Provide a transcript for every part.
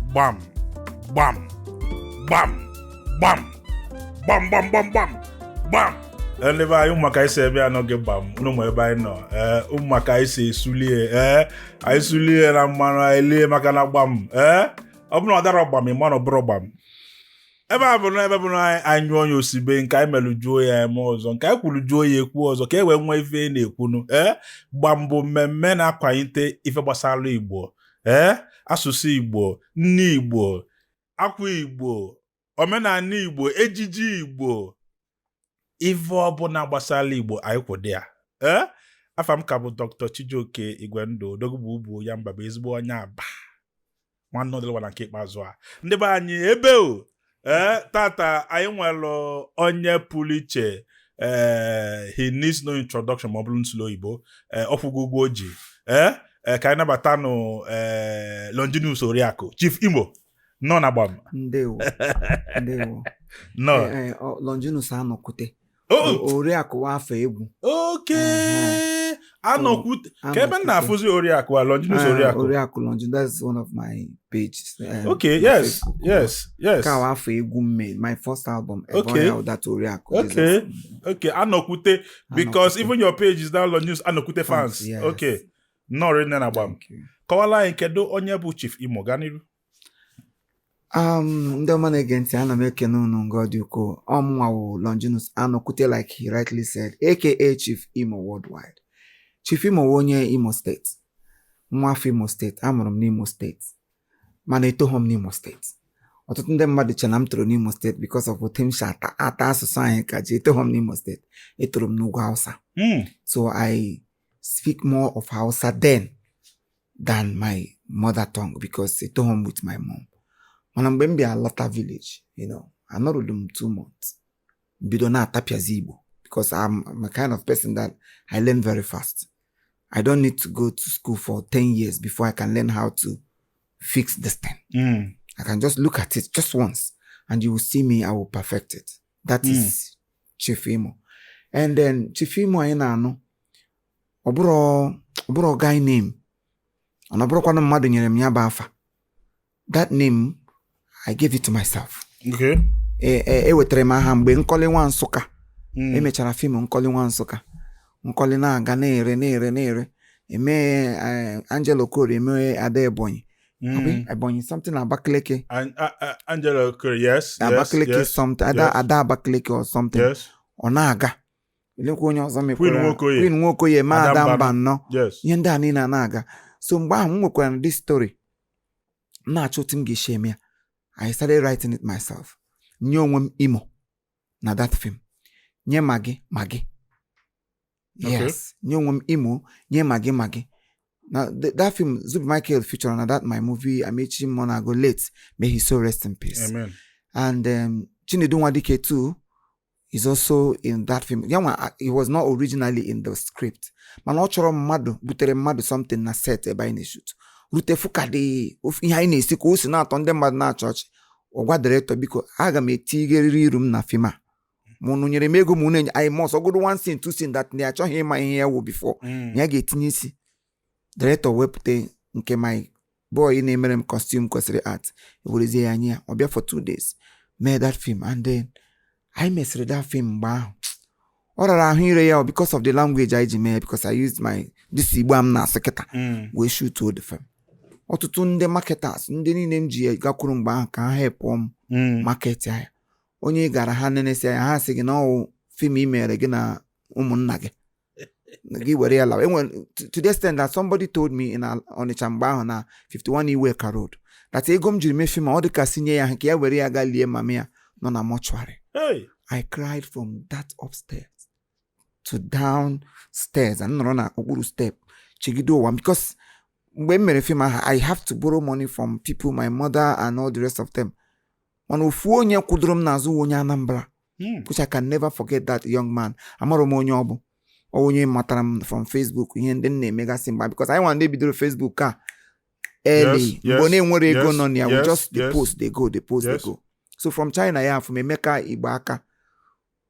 Gbam, gbam, gbam, gbam, gbam, gbam, gbam, gbam, gbam. Elebe anyị ụmụaka isi ebe a n'oge gbam n'ụmụ ebe anyị nọ. Ụmụaka isi esulie, anyị sulie na mmanụ anyị lie maka na gbam. Ọ bụrụ na ọ dara gbam, ịma na ọ bụrụ gbam. Ebe a bụ na anyị nyụọ ya osibe nke anyị melujuo ya eme ọzọ, nke anyị kwulujuo ya ekwu ọzọ ka e wee nwee ife na-ekwunu. Gbam bụ mmemme na-akwalite ife gbasara Igbo. Asụsụ Igbo, nne Igbo, akwa Igbo, omenala Igbo, ejiji Igbo, ife ọbụla gbasara Igbo anyị kwụdị ya. Afa m ka bụ Dr. Chijioke Igwendụ Odogwu Ubu ya mba bụ ezigbo onye Aba. Nwanne ọdịlwa na nke ikpeazụ a. Ndị be anyị ebe o. Tata anyị nwere onye pụrụ iche. He needs no introduction ma ọ bụrụ nsụlụ Igbo. Ọkwụgo ụgwọ oji. Ka anyị nabata nụ Longinus Oriakụ Chief Imo nọ na Gbam. Ndewo. No. Longinus anọkwute. Oriakụ afọ egwu. Okay. Anọkwute. Ka ebe na afụzi Oriakụ a Longinus Oriakụ. Oriakụ Longinus, that's one of my pages. Okay, yes. Ka afọ egwu made my first album. Okay. That Oriakụ. Okay. Anọkwute because even your page is now Longinus Anọkwute fans. Yes. Okay. No really na Gbam. Kọwala anyị kedu onye bụ Chief Imo ganiru. Ndị ọma na-ege ntị, ana m ekene unu nga dị ukwuu. Ọmụnwa wụ Longinus Anọkwute, like he rightly said, aka Chief Imo worldwide. Chief Imo wụ onye Imo State. Nwa afọ Imo State, amụrụ m n'Imo State. Mana etoghọ m n'Imo State. Ọtụtụ ndị mmadụ che na m toro n'Imo State because of otu m si ata asụsụ anyị ka ji etoghọ m n'Imo State. Etoro m n'ugwu Hausa. So I speak more of Hausa then than my mother tongue because etoghọ m with my mom. Mana mgbe m bịa lọta village, anọrụdụ m 2 months. Bido na-atapiazi Igbo because I'm a kind of person that I learn very fast. I don't need to go to school for 10 years before I can learn how to fix this thing. I can just look at it just once and you will see me, I will perfect it. That is Chief Imo. And then Chief Imo anyị na-anụ, ọ bụrụ guy name. Ọ na bụrụkwanụ mmadụ nyere m ya bụ afa. That name, I gave it to myself. Okay. Ewetere m aha mgbe Nkọli Nwa Nsụka. Emechara fim Nkọli Nwa Nsụka. Nkọli na-aga na-ere. Eme Angelo Okori, eme Ada Ebonyi. Ebonyi, something Abakaliki. Angelo Okori, yes. Abakaliki, something. Ada Abakaliki or something. Yes. Ọ na-aga. Elekwa onye ọzọ mekwara. Queen Nwokoye, ma Ada Mbanọ. Yes. Ihe ndị a niile na-aga. So mgbe ahụ m nwekwara this story. Na-achọ otu m ga-esi eme ya. I started writing it myself. Nye onwe m Imo na that film. Nye Magi. Yes. Nye onwe m Imo, nye Magi. Now that film, Zubi Michael featured on that my movie, Amechi Monago late. May he so rest in peace. Amen. And Chinedu Nwadike too is also in that film. He was not originally in the script. Man ọ chọrọ mmadụ, butere mmadụ something na set ebe anyị na-shoot. Rute fukade ihe anyị na-esi ka o si na-atọ ndị mmadụ na-achọ ọchị. Ọgwa director biko aga m etigherịrị iru m na film a. Mụnụ nyere m ego mụ na I must ọgụrụ 1 scene 2 scene that ndị achọghị ịma ihe ya wụ before. Ya ga-etinye isi. Director wepụta nke my boy na-emere m costume kwesịrị art. Ewerezie ya anya ọ bịa for 2 days. Made that film and then I mesịrị that film mgbe ahụ. Ọ rara ahụ ire ya because of the language I ji mee because I used this Igbo am na-asụ kịta wee shoot the film. Ọtụtụ ndị marketers, ndị niile m ji gakwuru mgbe ahụ ka ha help m market ya. Onye gara ha nenesi ya, ha sị gị na ọ film i mere gị na ụmụnna gị. Gị were ya lawa. To the extent that somebody told me in Onitsha mgbe ahụ na 51 Iweka Road that ego m jiri mee film ọ dị ka sinye ya nke ya were ya ga lie mama ya nọ na mortuary. I cried from that upstairs to downstairs and nọrọ na okpuru step chigido ụwa because mgbe m mere film ahụ, I have to borrow money from people, my mother and all the rest of them. Mana ofu onye kwudoro m n'azụ onye Anambra, which I can never forget that young man. Amara m onye ọ bụ. Onye matara m from Facebook, ihe ndị na-emegasị mgba because I want to bidoro Facebook ka early. Mgbe na-enwere ego nọ ya, we just the post they go. So from China ya from Emeka Igbo aka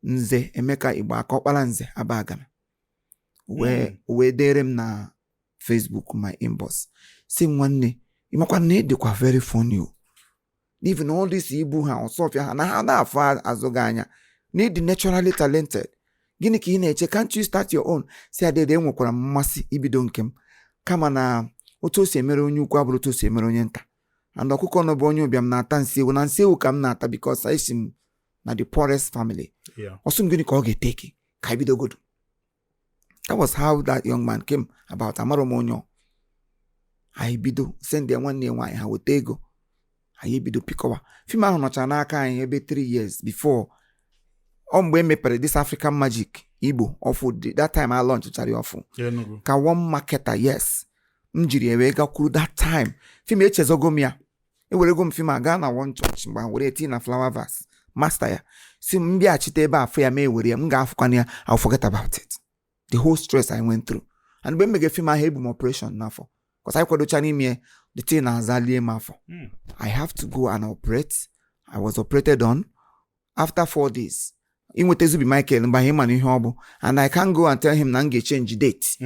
Nze, Emeka Igbo aka ọkpara Nze Abagana. Wee dere m na Facebook my inbox. Si nwanne, ịmakwa na dịkwa very funny. even all this ibu ha ọsọfịa ha na ha na-afọ azụ gị anya need naturally talented. Gịnị ka ị na-eche? Can't you start your own? Si adede enwekwara m mmasị ibido nke m, kama na otu o si emere onye ukwu abụrụ otu o si emere onye nta. And ọkụkọ nọ bụ onye ụbịam na-ata nsị ewu, na nsị ewu ka m na-ata because esi m na the poorest family. Ọsọ m gịnị ka ọ ga-eteki ka ibido godo. That was how that young man came about. Amaro m onye anyị bido send ya nwanne ya nwaanyị ha weta ego, anyị bido pikowa. Film ahụ nọcha n'aka anyị ebe 3 years before. Mgbe emepere this African Magic Igbo ọfụ, that time I launchchara ọfụ ka one marketer. Yes, m jiri ewe gakwuru that time. Film echezogo m ya, ewerego m film aga na one church mgbe were eti na flower vase master ya si m bịachite ebe afọ ya ma ewere ya, m ga-afụkwana ya, I'll forget about it. The whole stress I went through. And mgbe mege film ahụ ebu m operation n'afọ, because I kwadocha n'ime the thing na-azalie m afọ. I have to go and operate. I was operated on. After 4 days, inwete Zubi Michael mgbe ihe mana ihe ọ bụ, and I can't go and tell him na m ga-change date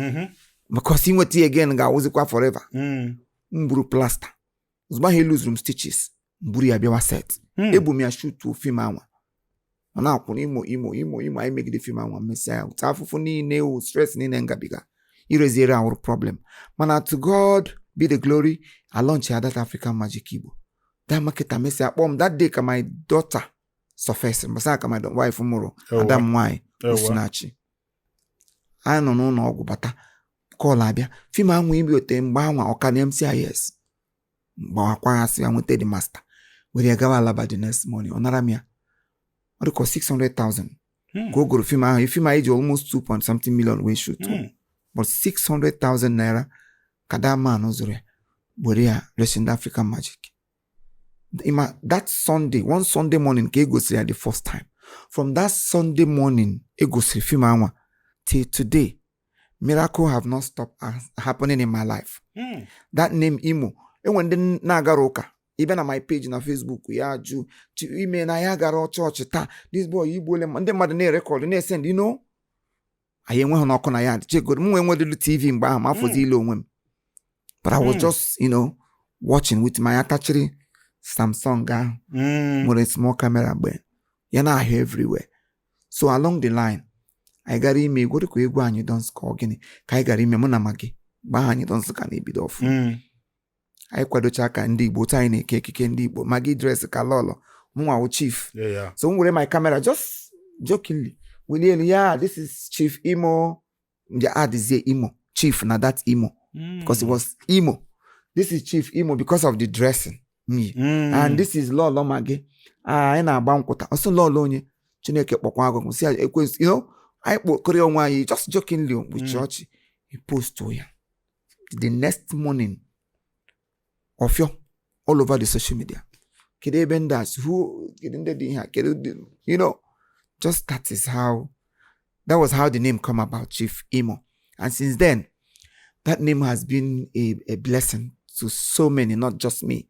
because inwete again ga-awụzikwa forever. Mburu plaster ozugbo ahụ lose room stitches, mburu ya bịawa set. Ebu m ya shoot film anwa, ọ na-akwụ imo anyị megide film anwa, mesịa ya ụta afụfụ niile, stress niile ngabiga ireziere our problem. Mana to God be the glory. I launched that African Magic Igbo. That marketer mesịa kpọọ m that day ka my daughter surface mbasa ka my wife mụrụ Adam nwanyị Osinachi. Anyị nọ n'ụlọ ọgwụ bata call abịa, film anwa ibi ote mgbe anwa ọka na MCIS mgbawakwa asị ya nweta the master were ya gawa Alaba the next morning. Ọ nara m ya ọ dịkọ 600,000 ka o goro film ahụ. Film ahụ ji almost 2.something million wee shoot, but 600,000 naira ka that man zụrụ ya were ya rest African Magic. That Sunday, one Sunday morning ka egosiri ya the first time. From that Sunday morning egosiri film anwa till today, miracle have not stopped happening in my life. That name Imo, enwe ndị na-agara ụka, even na my page na Facebook ya jụ ime na ya gara chọọchị taa, this boy Igbo le ndị mmadụ na-erekọd na-esend, anyị enweghị n'ọkụ na ya chegoro m nwedelu TV mgbe ahụ ma afọzi ile onwe m, but I was just watching with my atachiri Samsung ahụ nwere small camera mgbe ya na-ahụ everywhere. So along the line anyị gara ime egwuregwu egwu anyị don score gịnị ka anyị gara ime mụ na Magi mgbe ahụ anyị don ka na-ebido ọfụ. Anyị kwadocha ka ndị Igbo taa anyị na-eke ekike ndị Igbo, Magi dress ka lọlọ, mụnwa wụ chief. So m were my camera just jokingly William, yeah, this is Chief Imo. The ad is Imo, Chief, now that's Imo. Because it was Imo. This is Chief Imo because of the dressing. Me. And this is Lolo Magi. I na bankwota. Also Lolo onye Chineke kpọkwa agụ. See, I Korea nwa just jokingly with church. He post to ya. The next morning, of all over the social media. Kede bendas who just that was how the name come about, Chief Imo. And since then, that name has been a blessing to so many, not just me,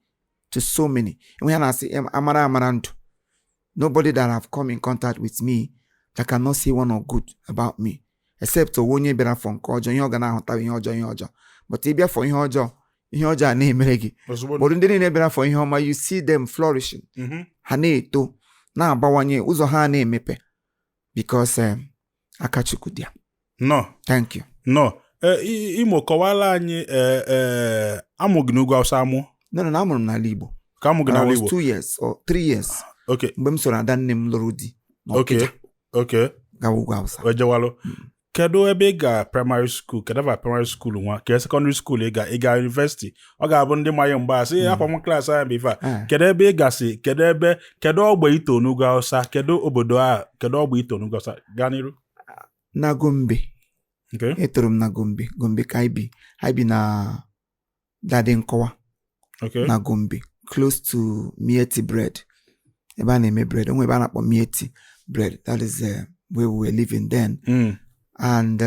to so many. And when I say Amara Amarantu, nobody that have come in contact with me that cannot say one or good about me, except to one year better from Kojo, you're gonna have to but if you're for your name, but in the neighbor for him, you see them flourishing. Haneto. Na bawanye uzo ha na-emepe because akachukwudia. No. Thank you. No. Imo kọwala anyị amụghị n'ugwu Hausa amụ. No, amụrụ m n'ala Igbo. Ka amụghị n'ala Igbo. I was 2 years or 3 years. Okay. Mgbe m soro ada nne m lụrụ di. Okay. Gawa ugwu Hausa. Ojewalo. Kedu ebe ị ga primary school, kedụ primary school nwa, ke secondary school ị ga university. Ọ ga-abụ ndị mayo mgba sị akwa m class anyị bifa. Kedu ebe ị gasị, kedu ogbe ito n'ugwu Hausa, kedu obodo a, kedu ogbe ito n'ugwu Hausa, gaa n'iru. Na Gombe. Okay. Etoro m na Gombe ka anyị bi na Dade Nkowa. Okay. Na Gombe, close to Mieti bread. Ebe a na-eme bread, onwe ebe a na-akpọ Mieti bread. That is where we were living then. And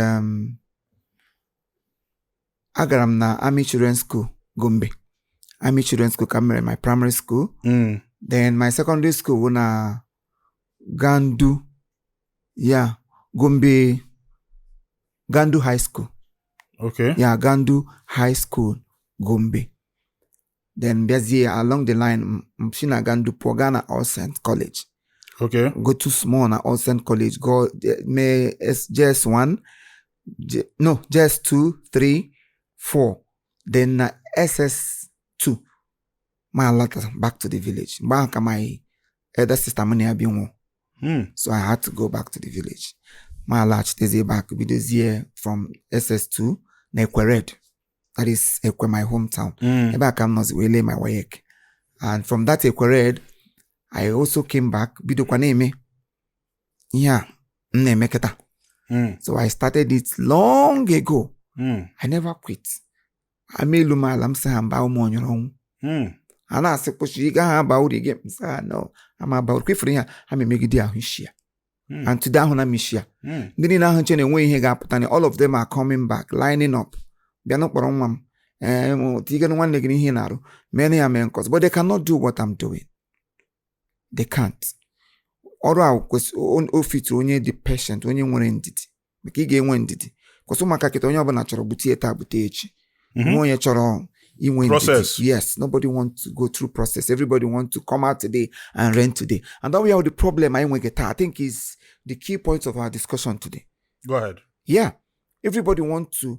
agara m na Army Children's School, Gombe. Army Children's School ka m mere my primary school. Then my secondary school was na Gandu. Yeah, Gombe Gandu High School. Okay. Yeah, Gandu High School, Gombe. Then Bezie along the line, Mshina Gandu Pogana All Saint College. Okay. Go to small na All Saint College. Go may JS1, JS2, 3, 4. Then SS2. My letter back to the village. Back my elder sister money abinwo. So I had to go back to the village. My large days back with this year from SS2 na Ekwered. That is my hometown. Back I'm not really my work. And from that Ekwered, I also came back. Bido kwa neme. Yeah. Meketa. So I started it long ago. I never quit. I made luma lamsa hamba umonyo. And I said, push you about the game. No, I'm about quick for here. I'm a make deal here. And to that, I'm Mishia. Then I hunch and way he got, and all of them are coming back, lining up. They're not for one. Tigan one leg in here. Many are men cause, but they cannot do what I'm doing. They can't. Or I was on office only the patient when you want it. Because you want it. Because so much I can have a natural butieta butage. Process. Yes, nobody wants to go through process. Everybody wants to come out today and rent today. And that we have the problem I think is the key point of our discussion today. Go ahead. Yeah. Everybody wants to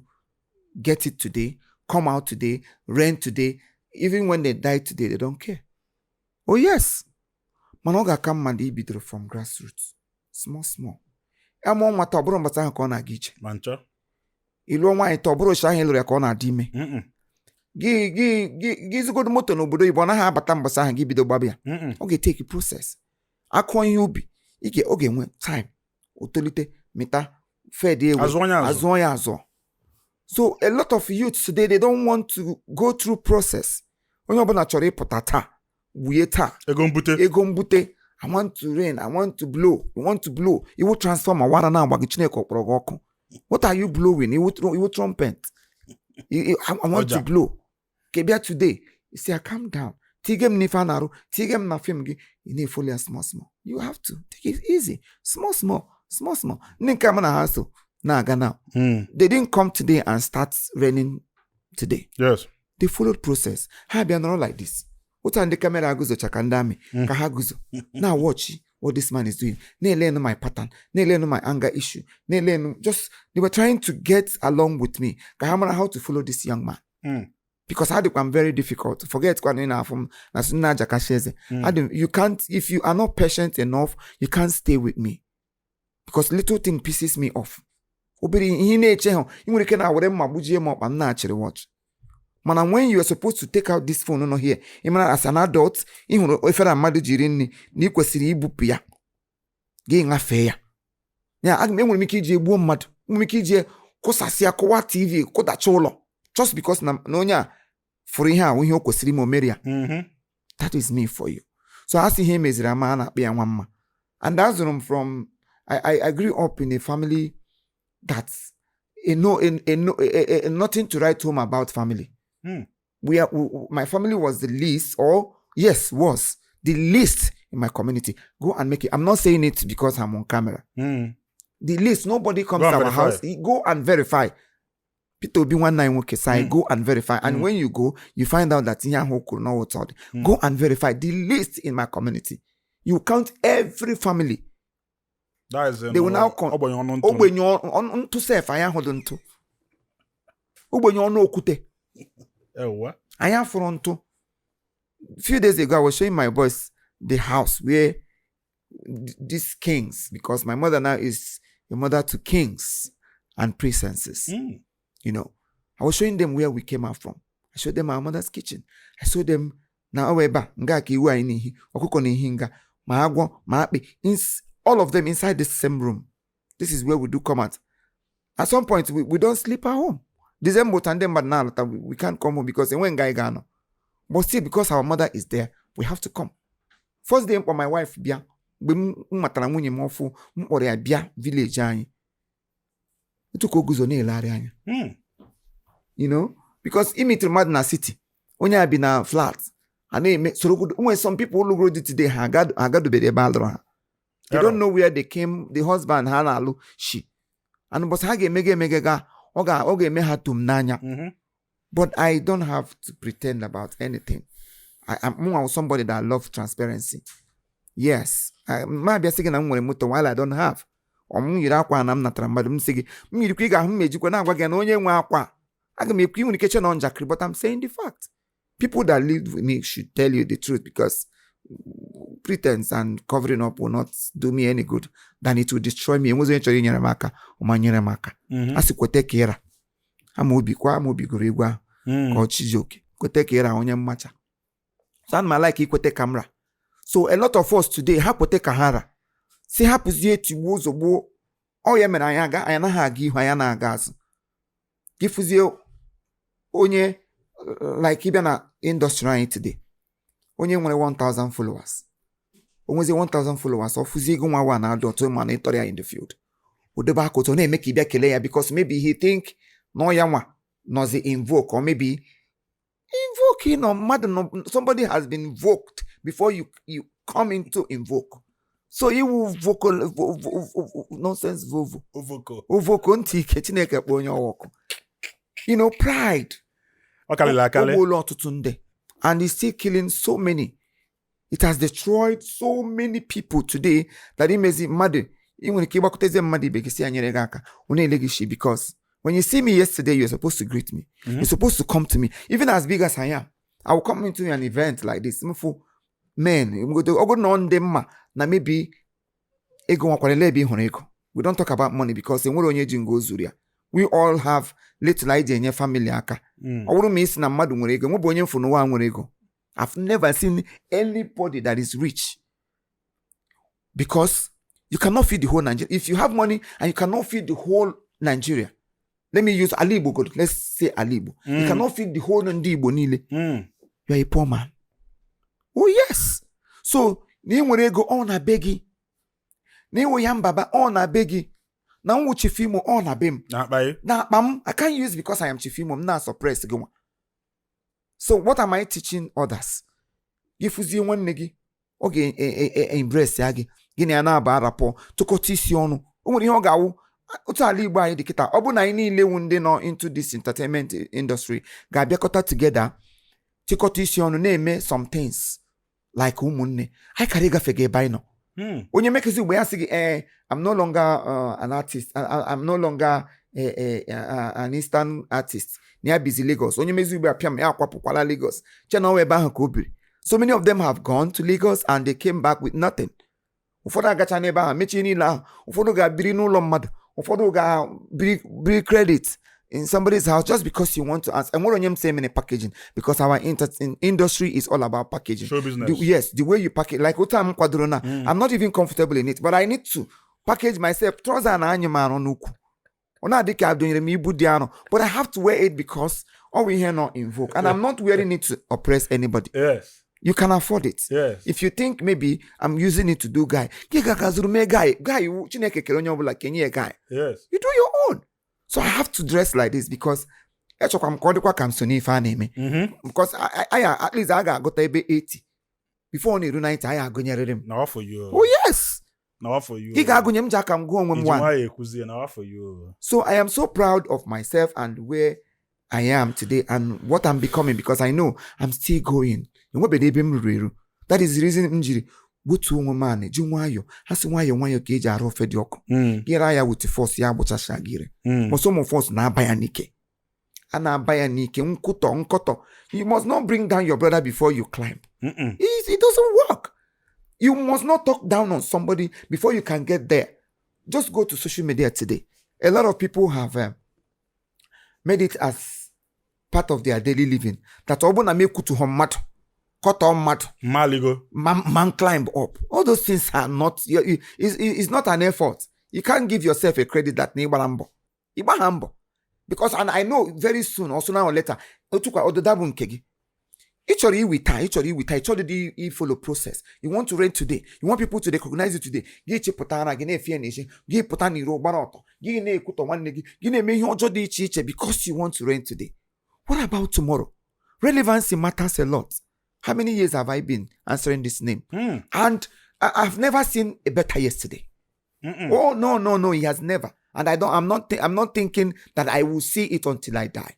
get it today, come out today, rent today. Even when they die today, they don't care. Oh yes. Manoga come mandi bidro from grassroots. Small. Amo matobro mbasa kona giche. Mancha. Ilo nwa itobro shahin lo kona dime. Giz good moto n'obodo Igbo na ha abata mbasa ha gibido gbabia. Oge take a process. Akọ ihe ubi. Ike oge nwe time. Otolite mita fed ewe. Azonya azo. So a lot of youths today they don't want to go through process. Onye obuna chọrọ ịpụta taa. Wuye taa. Ego mbute. I want to rain. I want to blow. You want to blow. You will transform a water now. What are you blowing? You will trumpet. I want to blow. Kebia today. You say, calm down. Tigem nifanaru. Tigem na film. You need fully small. You have to take it easy. Small. Ninkamana hassle. Now. They didn't come today and start raining today. Yes. They followed process. How be not like this? What on the camera goes chakandami? Kahaguzo. Now watch what this man is doing. They learn my pattern. They learn my anger issue. They were trying to get along with me. Kahamana how to follow this young man. Because I am very difficult. Forget from you can't, if you are not patient enough, you can't stay with me. Because little thing pisses me off. Man, when you are supposed to take out this phone here, as an adult, if I'm mad jirin ni kwesiri ibupu ya. Ge nga fair. Ya ag me when make je bu mad. Make je kosasi akwa TV ko da cholo. Just because na nya for here when you kwesiri mo meria. That is me for you. So I see him as Ramana be mama. And that's from I grew up in a family that's nothing to write home about family. My family was the least, was the least in my community. Go and make it. I'm not saying it because I'm on camera. The least, nobody comes to our house. Go and verify. People be 19 go and verify. And when you go, you find out that go and verify the least in my community. You count every family. That is they will now count. To say if I am holding to. Okute. What? I am fronto. A few days ago, I was showing my boys the house where these kings, because my mother now is a mother to kings and princesses. You know, I was showing them where we came out from. I showed them our mother's kitchen. I showed them na oweba nga kiwa inihi okuko ni hinga maagwo maapi all of them inside the same room. This is where we do come out. At some point, we don't sleep at home. December tandem but now we can't come home because when guy gano. But still, because our mother is there, we have to come. First day for my wife bia matara munye mofu mpore bia village anyi. Etuko guzo ne elare anya. You know, because imitri madna city. Onya bi na flat. And so some people who grow today got to be the baldro. They don't know where they came. The husband hanalu she. And but hage mege ga oge me hatum nanya. But I don't have to pretend about anything. I'm somebody that loves transparency. Yes. Maybe saying I'm going to while I don't have. Or yiri akwa na m natara mmadụ m sị gị m yirikwa ị ga-ahụ m ejikwa na-agwa gị na onye nwe akwa aga m ekwu communication on njakịrị, but I'm saying the fact. People that live with me should tell you the truth, because pretense and covering up will not do me any good than it will destroy me. Enwezi onye chọrọ inyere m aka ọma nyere m aka. Asị kwete ka ịra ama obi gụrụ egwu ahụ ka ọ Chijioke kwete ka ịra onye mmacha. So I'm like ikwete kamera. So a lot of us today ha kwete ka ha ra si hapụzie tigbuo ozugbo ọ ya mere anyị anaghị aga ihu, anyị na-aga azụ. Gịfụzie onye like ịbịa na industry anyị today, onye nwere 1000 followers, onwezi 1000 followers, ọ fụzie ego nwa na adult ma na ịtọrọ ya in the field, odebe aka otu na-eme ka ịbịa kelee ya because maybe he think na ya nwa nọzi invoke, or maybe invoke, mmadụ somebody has been invoked before you come into invoke. So you vocal nonsense ovoko ntị ike Chineke kpọ onye ọwọkụ. Pride. And it's still killing so many. It has destroyed so many people today that imezi mmadụ inwere ike ịgbakọteze mmadụ ibe gị si anyere gị aka ọ na-ele gị shi, because when you see me yesterday, you're supposed to greet me. You're supposed to come to me. Even as big as I am, I will come into an event like this. Men, na maybe ego nwakwalele ebe ịhụrụ ego. We don't talk about money because enwere onye ji ngo zuru ya. We all have little idea enye family aka. Ọ bụrụ ma isi na mmadụ nwere ego, nwebụ onye mfu n'ụwa nwere ego. I've never seen anybody that is rich, because you cannot feed the whole Nigeria. If you have money and you cannot feed the whole Nigeria, let me use Alibo God. Let's say Alibo. You cannot feed the whole Ndibo Nile. You are a poor man. Oh yes. So ni nwere ego ọ na-abegi. Ni nwe ya mbaba ọ na-abegi. Na nwu chifimo ọ na-abem. Na akpa m, I can't use because I am chifimo. M na suppress gị nwa. So what am I teaching others? Gifuzie nwanne gị, ọ ga-embrace ya gị. Gịnị ya na-aba arapọ, tụkọta isi ọnụ. O nwere ihe ọ ga-awụ. Otu ala Igbo anyị dị kịta, ọ bụ na anyị niile wu ndị nọ into this entertainment industry ga-abịakọta together, chịkọta isi ọnụ na-eme some things like ụmụnne. Anyị kara ịgafe gị ebe anyị nọ. Onye mekezi ugbo ya sị gị, I'm no longer an artist. I'm no longer an Eastern artist. Na ya busy Lagos. Onye mezi ugbo apịa m ya akwapụkwala Lagos. Chena ebe ahụ ka o biri. So many of them have gone to Lagos and they came back with nothing. Ụfọdụ agacha n'ebe ahụ mechie niile ahụ. Ụfọdụ ga-biri n'ụlọ mmadụ. Ụfọdụ ga-biri credit in somebody's house just because you want to ask. And what I'm saying in packaging, because our industry is all about packaging. Show business. Yes, the way you package, like what I'm quadrona, I'm not even comfortable in it, but I need to package myself. But I have to wear it because all we hear not invoke, and I'm not wearing it to oppress anybody. Yes. You can afford it. Yes. If you think maybe I'm using it to do guy, guy, yes. You do your own. So I have to dress like this because because I at least I got 80 before only 90 I go near him. Now for you. Oh yes. Now for you. Now for you. So I am so proud of myself and where I am today and what I'm becoming, because I know I'm still going. That is the reason injury. Butu woman, Jumwayo, has one cage are offered yok. Here I with the force yabucha shagire. But some of us na bayanike. And na bayanike, unkoto. You must not bring down your brother before you climb. It doesn't work. You must not talk down on somebody before you can get there. Just go to social media today. A lot of people have made it as part of their daily living. That obona me kutu homat. Cut on mat. Man climb up. All those things are not, it's not an effort. You can't give yourself a credit that Iba humble. Because, and I know very soon, or sooner or later, each follow process. You want to rent today. You want people to recognize you today. Because you want to rent today. What about tomorrow? Relevancy matters a lot. How many years have I been answering this name? And I've never seen a better yesterday. Oh no, he has never. And I'm not thinking that I will see it until I die.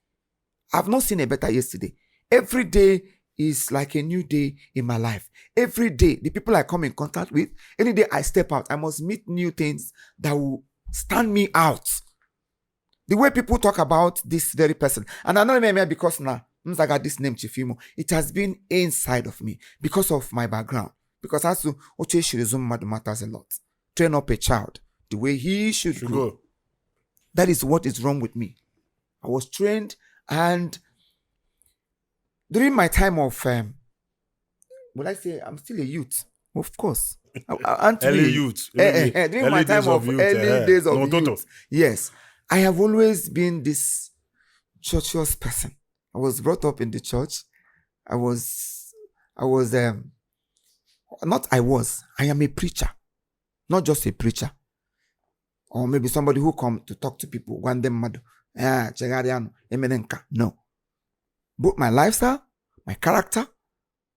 I've not seen a better yesterday. Every day is like a new day in my life. Every day, the people I come in contact with, any day I step out, I must meet new things that will stand me out. The way people talk about this very person, and I know maybe because now I got this name Chifimo, it has been inside of me because of my background. Because as to Oche matters a lot. Train up a child the way he should grow. That is what is wrong with me. I was trained, and during my time of, would I say I'm still a youth? Of course. Early youth. During my time of early days of youth. Yes. I have always been this churchious person. I was brought up in the church. I am a preacher. Not just a preacher. Or maybe somebody who come to talk to people. No. But my lifestyle, my character,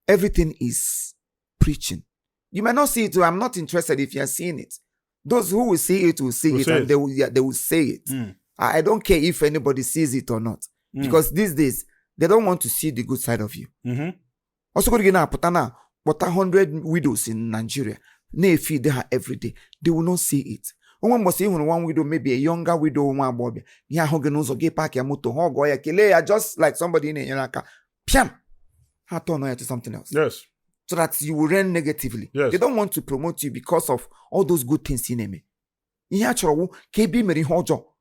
everything is preaching. You might not see it, I'm not interested if you're seeing it. Those who will see it will see it, and they will say it. I don't care if anybody sees it or not. Because these days, they don't want to see the good side of you. Also, but 100 widows in Nigeria, they feed her every day. They will not see it. One must see one widow, maybe a younger widow, one boy. Just like somebody in a Piam. I turn to something else. Yes. So that you will run negatively. Yes. They don't want to promote you because of all those good things in me. KB Mary Hojo.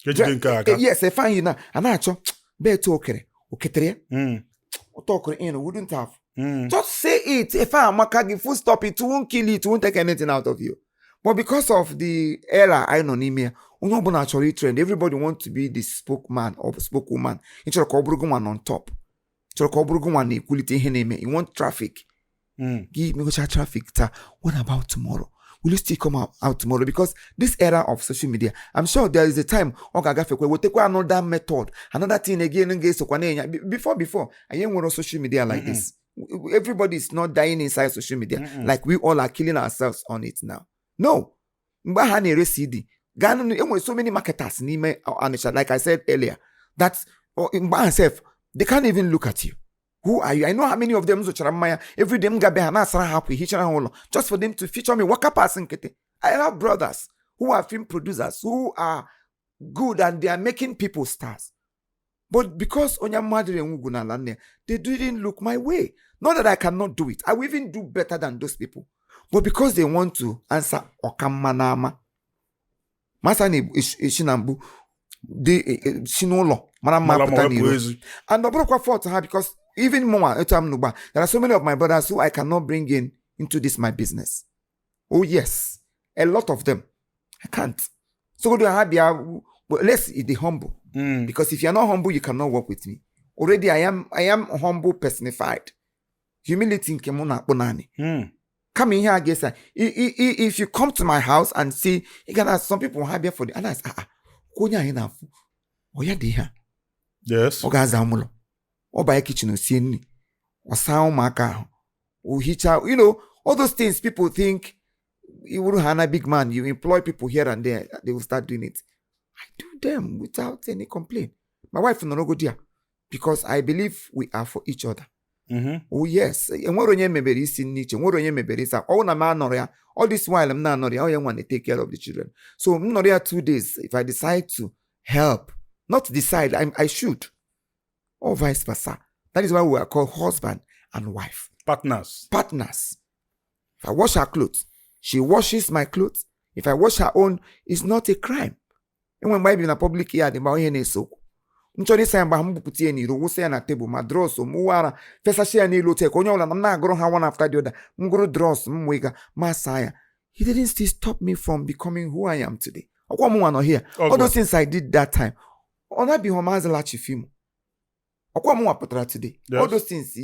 Yes, I find you now. And I cho be talker. Okay, talker in wouldn't have. Just say it. If I'm a full stop, it won't kill you, it won't take anything out of you. But because of the era I know Nimia, actually trend, everybody wants to be the spokesman or spokeswoman. It's a one on top. It's a one equality. You want traffic. Give me traffic. What about tomorrow? Will you still come out tomorrow? Because this era of social media, I'm sure there is a time we'll take another method, another thing again. Before, I ain't want social media like this. Everybody is not dying inside social media like we all are killing ourselves on it now. No. So many marketers, like I said earlier, that they can't even look at you. Who are you? I know how many of them every day just for them to feature me. I have brothers who are film producers who are good and they are making people stars. But because they didn't look my way. Not that I cannot do it. I will even do better than those people. But because they want to answer Okamanama, Masani Ishinambu, the Shinolo, and the broker fought her because even more, there are so many of my brothers who I cannot bring into this my business. Oh yes, a lot of them. I can't. So but let's be humble. Because if you're not humble, you cannot work with me. Already I am humble personified. Humility in Kemona Bonani. Come in here, I guess. If you come to my house and see, you can ask some people have here for the others. Konya enough. Oh yeah, dear. Yes. Ogazamulo. Or by a kitchen or seeing or sound maka or hitcha. You know, all those things people think you wouldn't have a big man. You employ people here and there, they will start doing it. I do them without any complaint. My wife no go there because I believe we are for each other. Oh yes, and what on maybe is in niche, and what on maybe is all na man all this while I'm not I want to take care of the children. So I'm not there 2 days. If I decide to help, not decide, I should, or vice versa. That is why we are called husband and wife. Partners. If I wash her clothes, she washes my clothes. If I wash her own, it's not a crime. And when in a public yard, so nchori saying baham puti ni ro say na table ma draws so muwara fesa share ni lo take onyo na na agro ha one after the other ngoro draws mwega masaya. He didn't still stop me from becoming who I am today. Okwa mu no here. All those things I did that time. Ona bi homazela chifim. Okwa mu apotra today. All those things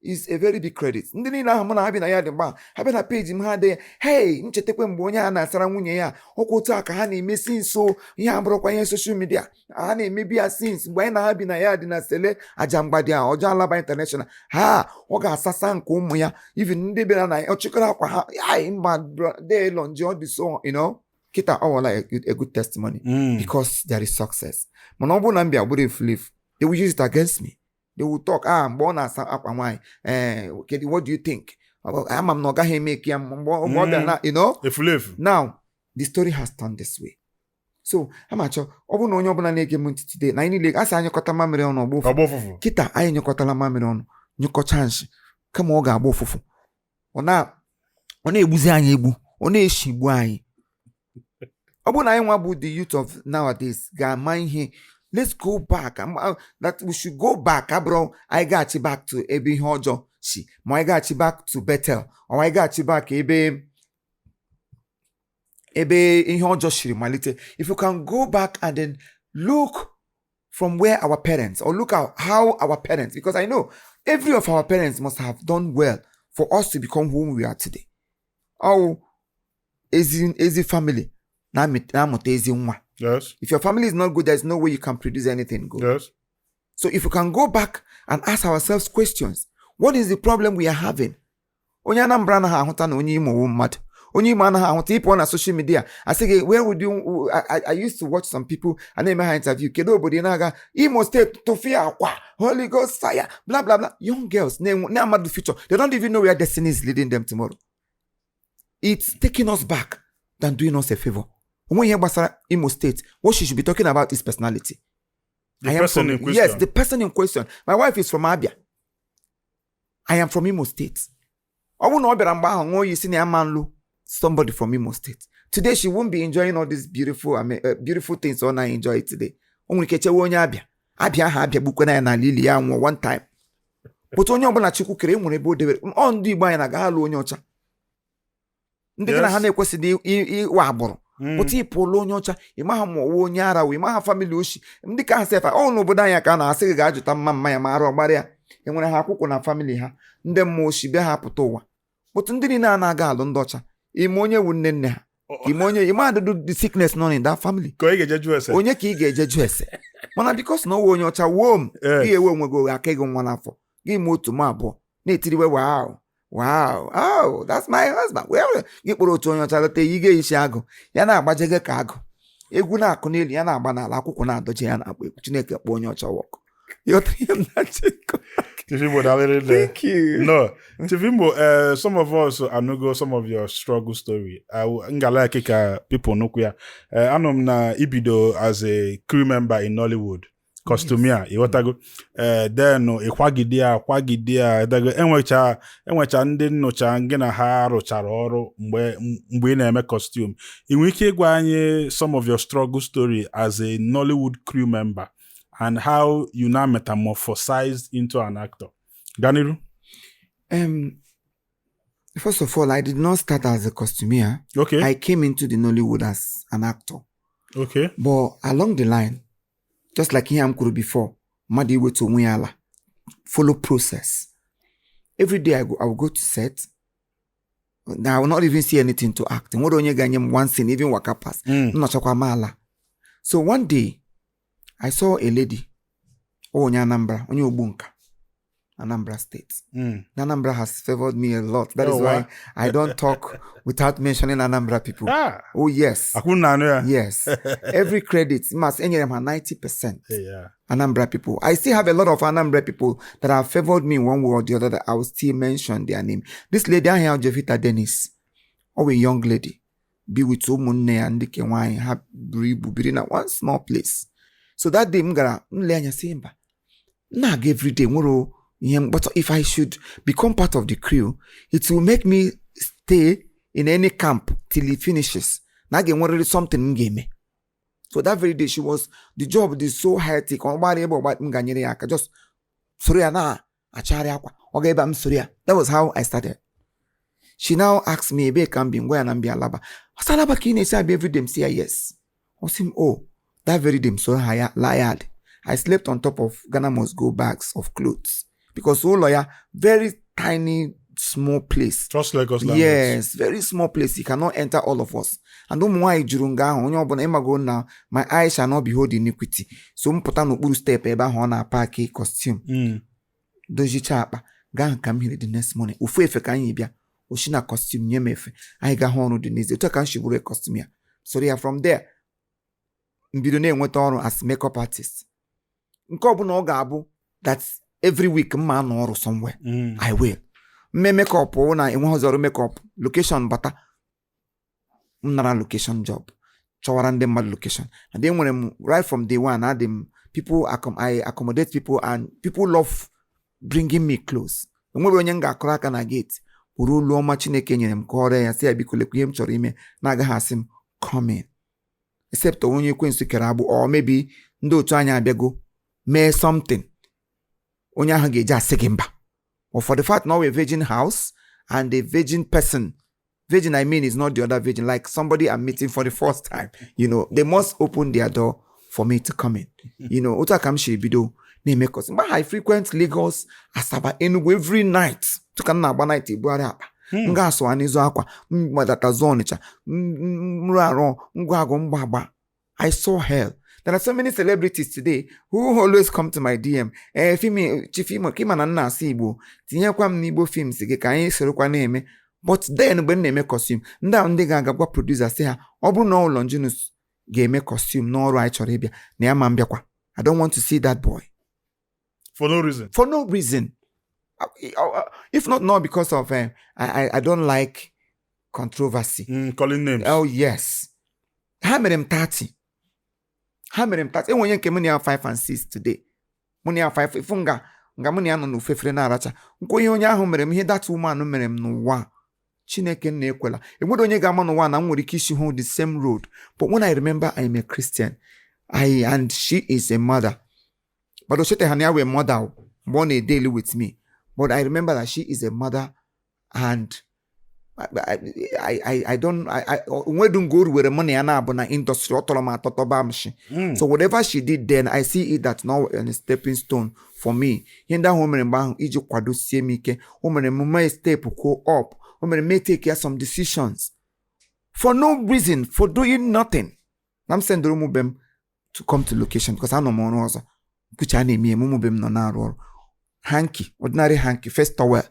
is a very big credit. Ndị niile ahụ na ha bi na ya dị mgba ha bi na page m ha dị hey nchetekwe mgbe onye a na-asara nwunye ya ọkwa otu aka ha na-eme since ihe abụrụkwa ihe social media ha na-emebi ya since mgbe anyị na ha bi na ya dị na sele ajamgbadi a ọjọọ alaba international ha ọ ga-asasa nke ụmụ ya even ndị bịara na ọchịkọrọ akwa ha ai mba they longe all this so you know kita all like a good testimony because there is success. Mana ọ bụrụ na mbịa bụrụ efulefu They will use it against me. They will talk, mgbe ọ na-asa akwa nwaanyị, what do you think? Ama m na ọ gaghị eme ka ya mgbe ọ bịara na, you know? Now, the story has turned this way. So, amacho, ọ bụ na onye ọbụla na-ege m ntị today, na anyị niile asị anyị nyekọta mamịrị ọnụ ọgba ụfụfụ. Kịta anyị nyekọtala mamịrị ọnụ, nyekọcha nshi, kama ọ ga-agba ụfụfụ. Ọ na-egbuzi anyị egbu, ọ na-eshigbu anyị. Ọ bụ na anyị nwa bụ the youth of nowadays ga-ama ihe. Let's go back. That we should go back. Bro, I got you back to ebe ihe ọjọọ si. Ma I got you back to Bethel. Or I got you back ebe ihe ọjọọ shiri malite. If you can go back and then look from where our parents, or look at how our parents, because I know every of our parents must have done well for us to become who we are today. Oh, ezi family. Yes. If your family is not good, there's no way you can produce anything good. Yes. So if you can go back and ask ourselves questions, what is the problem we are having? Onye Anambra na ahụta na onye Imo wu mmadụ. Onye Imo anaghị ahụta ịpụ on social media. I say, where would you? I used to watch some people and then my interview. Kedu obodo na-aga Imo State tofia akwa Holy Ghost fire blah blah blah. Young girls na amadu future. They don't even know where destiny is leading them tomorrow. It's taking us back than doing us a favor. When you hear Imo State, what she should be talking about is personality. The person in question. Yes, the person in question. My wife is from Abia. I am from Imo State. Somebody from Imo State. Today she won't be enjoying all these beautiful things all I enjoy today. Abia one time. But onye ọbụla Chukwu kere enwere ebe o debere. Ọ ndị Igbo anyị na-aga alụ onye ọcha. Ndị gị na ha na-ekwesịghị ịwa agbụrụ. But ịpụlụ onye ọcha, ịmaha ma ọwụ onye ara, ịmaha family oshi. Ndị ka ha sefa, ọ n'obodo anyị ka na-asị gị ga-ajụta mma ya ma arụ ọgbara ya. Enwere ha akwụkwọ na family ha. Ndị mmụọ oshi bịa ha pụta ụwa. But ndị niile a na-aga alụ ndị ọcha, ime onye wu nne nne ha. Ime onye ịma the sickness nọ in that family. Ka ị ga-eje jụ ese. Onye ka ị ga-eje jụ ese. Mana because na ọwụ onye ọcha wom, gị ewe onwe gị aka gị nwa n'afọ. Gị ma otu ma abụọ. Na-etiriwe wow, oh, that's my husband. Well, gị kpọrọ otu onye ọcha lọta yi ga-eyishi agụ. Ya na-agbaje gị ka agụ. Egwu na-akụ n'elu ya na-agba n'ala akwụkwọ na-adọje ya na-akpọ egwu. Chineke kpọ onye ọcha wọkụ. Thank you. No, Tivimbo, some of us anugo some of your struggle story. Ngala kika people nukuya. Anom na ibido as a crew member in Nollywood. Costumia, iwatago. Then ikwagidia, dago enwecha ndị nnọcha nge na ha rụchara ọrụ mgbe ị na-eme costume. Inwe ike ịgwa anyị some of your struggle story as a Nollywood crew member and how you now metamorphosized into an actor. Ganiru? First of all, I did not start as a costumier. Okay. I came into the Nollywood as an actor. Okay. But along the line, just like him could before, Madi went to Muyala. Follow process. Every day I will go to set. Now I will not even see anything to act. What do you get one scene, even waka pass? So one day, I saw a lady. Oh, Anambra, onye Obunka, Anambra State. Anambra has favored me a lot. That is why I don't talk without mentioning Anambra people. Oh yes. Yes. Every credit must any them 90%. Yeah. Anambra people. I still have a lot of Anambra people that have favored me one way or the other that I will still mention their name. This lady I have Jevita Dennis. Oh, a young lady. Be with Umunne and Dike wine have in one small place. So that day, mlenya simba. Nag every day, but if I should become part of the crew, it will make me stay in any camp till it finishes. Nag something game. So that very day, the job is so hectic. Just Surya na achari akwa. That was how I started. She now asked me, "Ebe can be where and be alaba." Asalaba kine say every day say yes. That very day, so lied. I slept on top of Ghana must go bags of clothes because lawyer very tiny small place. Just like us. Yes, very small place. You cannot enter all of us. And why jurunga now my eyes shall not behold iniquity. So mpota no step eba hona party costume. Doji chapa gan come here the next morning. Ufu efe kan yibia. Oshina costume nyemefe. I ga hono the next. Uta kan shibure costume. So they are from there. Mbidone went on as makeup artist. nke ọbụla ọ ga-abụ that every week mma anọ ọrụ somewhere I will mme makeup na enweghị ọrụ makeup location bata m nara location job chọwara ndị mmadụ location and then nwere m right from day one adị m I accommodate people and people love bringing me close. Enwere onye m ga-akụrụ aka na gate bụrụ olu ọma Chineke nyere m ka ọrịa ya si ya biko lekwa ihe m chọrọ ime na-agaghị asị m come in except onye ekwensu kere agbụ or maybe ndị otu anyị abịago mee something onye ahụ ga-eji asị gị mba. But for the fact now we're a virgin house and a virgin person, virgin I mean is not the other virgin, like somebody I'm meeting for the first time, they must open their door for me to come in. Otu aka m shiri bido na-eme cause mgbe I frequent Lagos, Asaba, Enugu every night. Tuka m na-agba night ebugharị akpa. M ga-asụ n'izu akwa, mmadata Ọnịcha, mrụ arụ, ngwa agụ mgbagba. I saw hell. There are so many celebrities today who always come to my DM. Chief Imo, kima na nna asị Igbo, tinyekwa m n'Igbo films gị ka anyị sorokwa na-eme. But then mgbe m na-eme costume, ndị ga-agagwa producer sị ha, ọ bụrụ na ụlọ Njinus ga-eme costume n'ọrụ anyị chọrọ ịbịa, na ya ma m bịakwa. I don't want to see that boy. For no reason. For no reason. If not because of I don't like controversy. Calling names. Oh yes. Ha mere m 30. Enwenye nke mụ na ya 5 and 6 today. Mụ na ya 5 ifu nga mụ na ya nọ n'ufefere na-aracha. Nkwa ihe onye ahụ mere m ihe that woman mere m n'ụwa. Chineke na-ekwela. Enwere onye ga-ama n'ụwa na m nwere ike isi hụ the same road. But when I remember I'm a Christian, and she is a mother. But Oshete Hania were mother born a daily with me. But I remember that she is a mother and I don't go where money na industry. So whatever she did then, I see it that now a stepping stone for me. Hinda home remember iji kwado sie mike. Home may step go up. Home may take some decisions for no reason, for doing nothing. I'm sending Mubem to come to location because I know more also. Kucha me Mumubem no na hanky, ordinary hanky, first towel.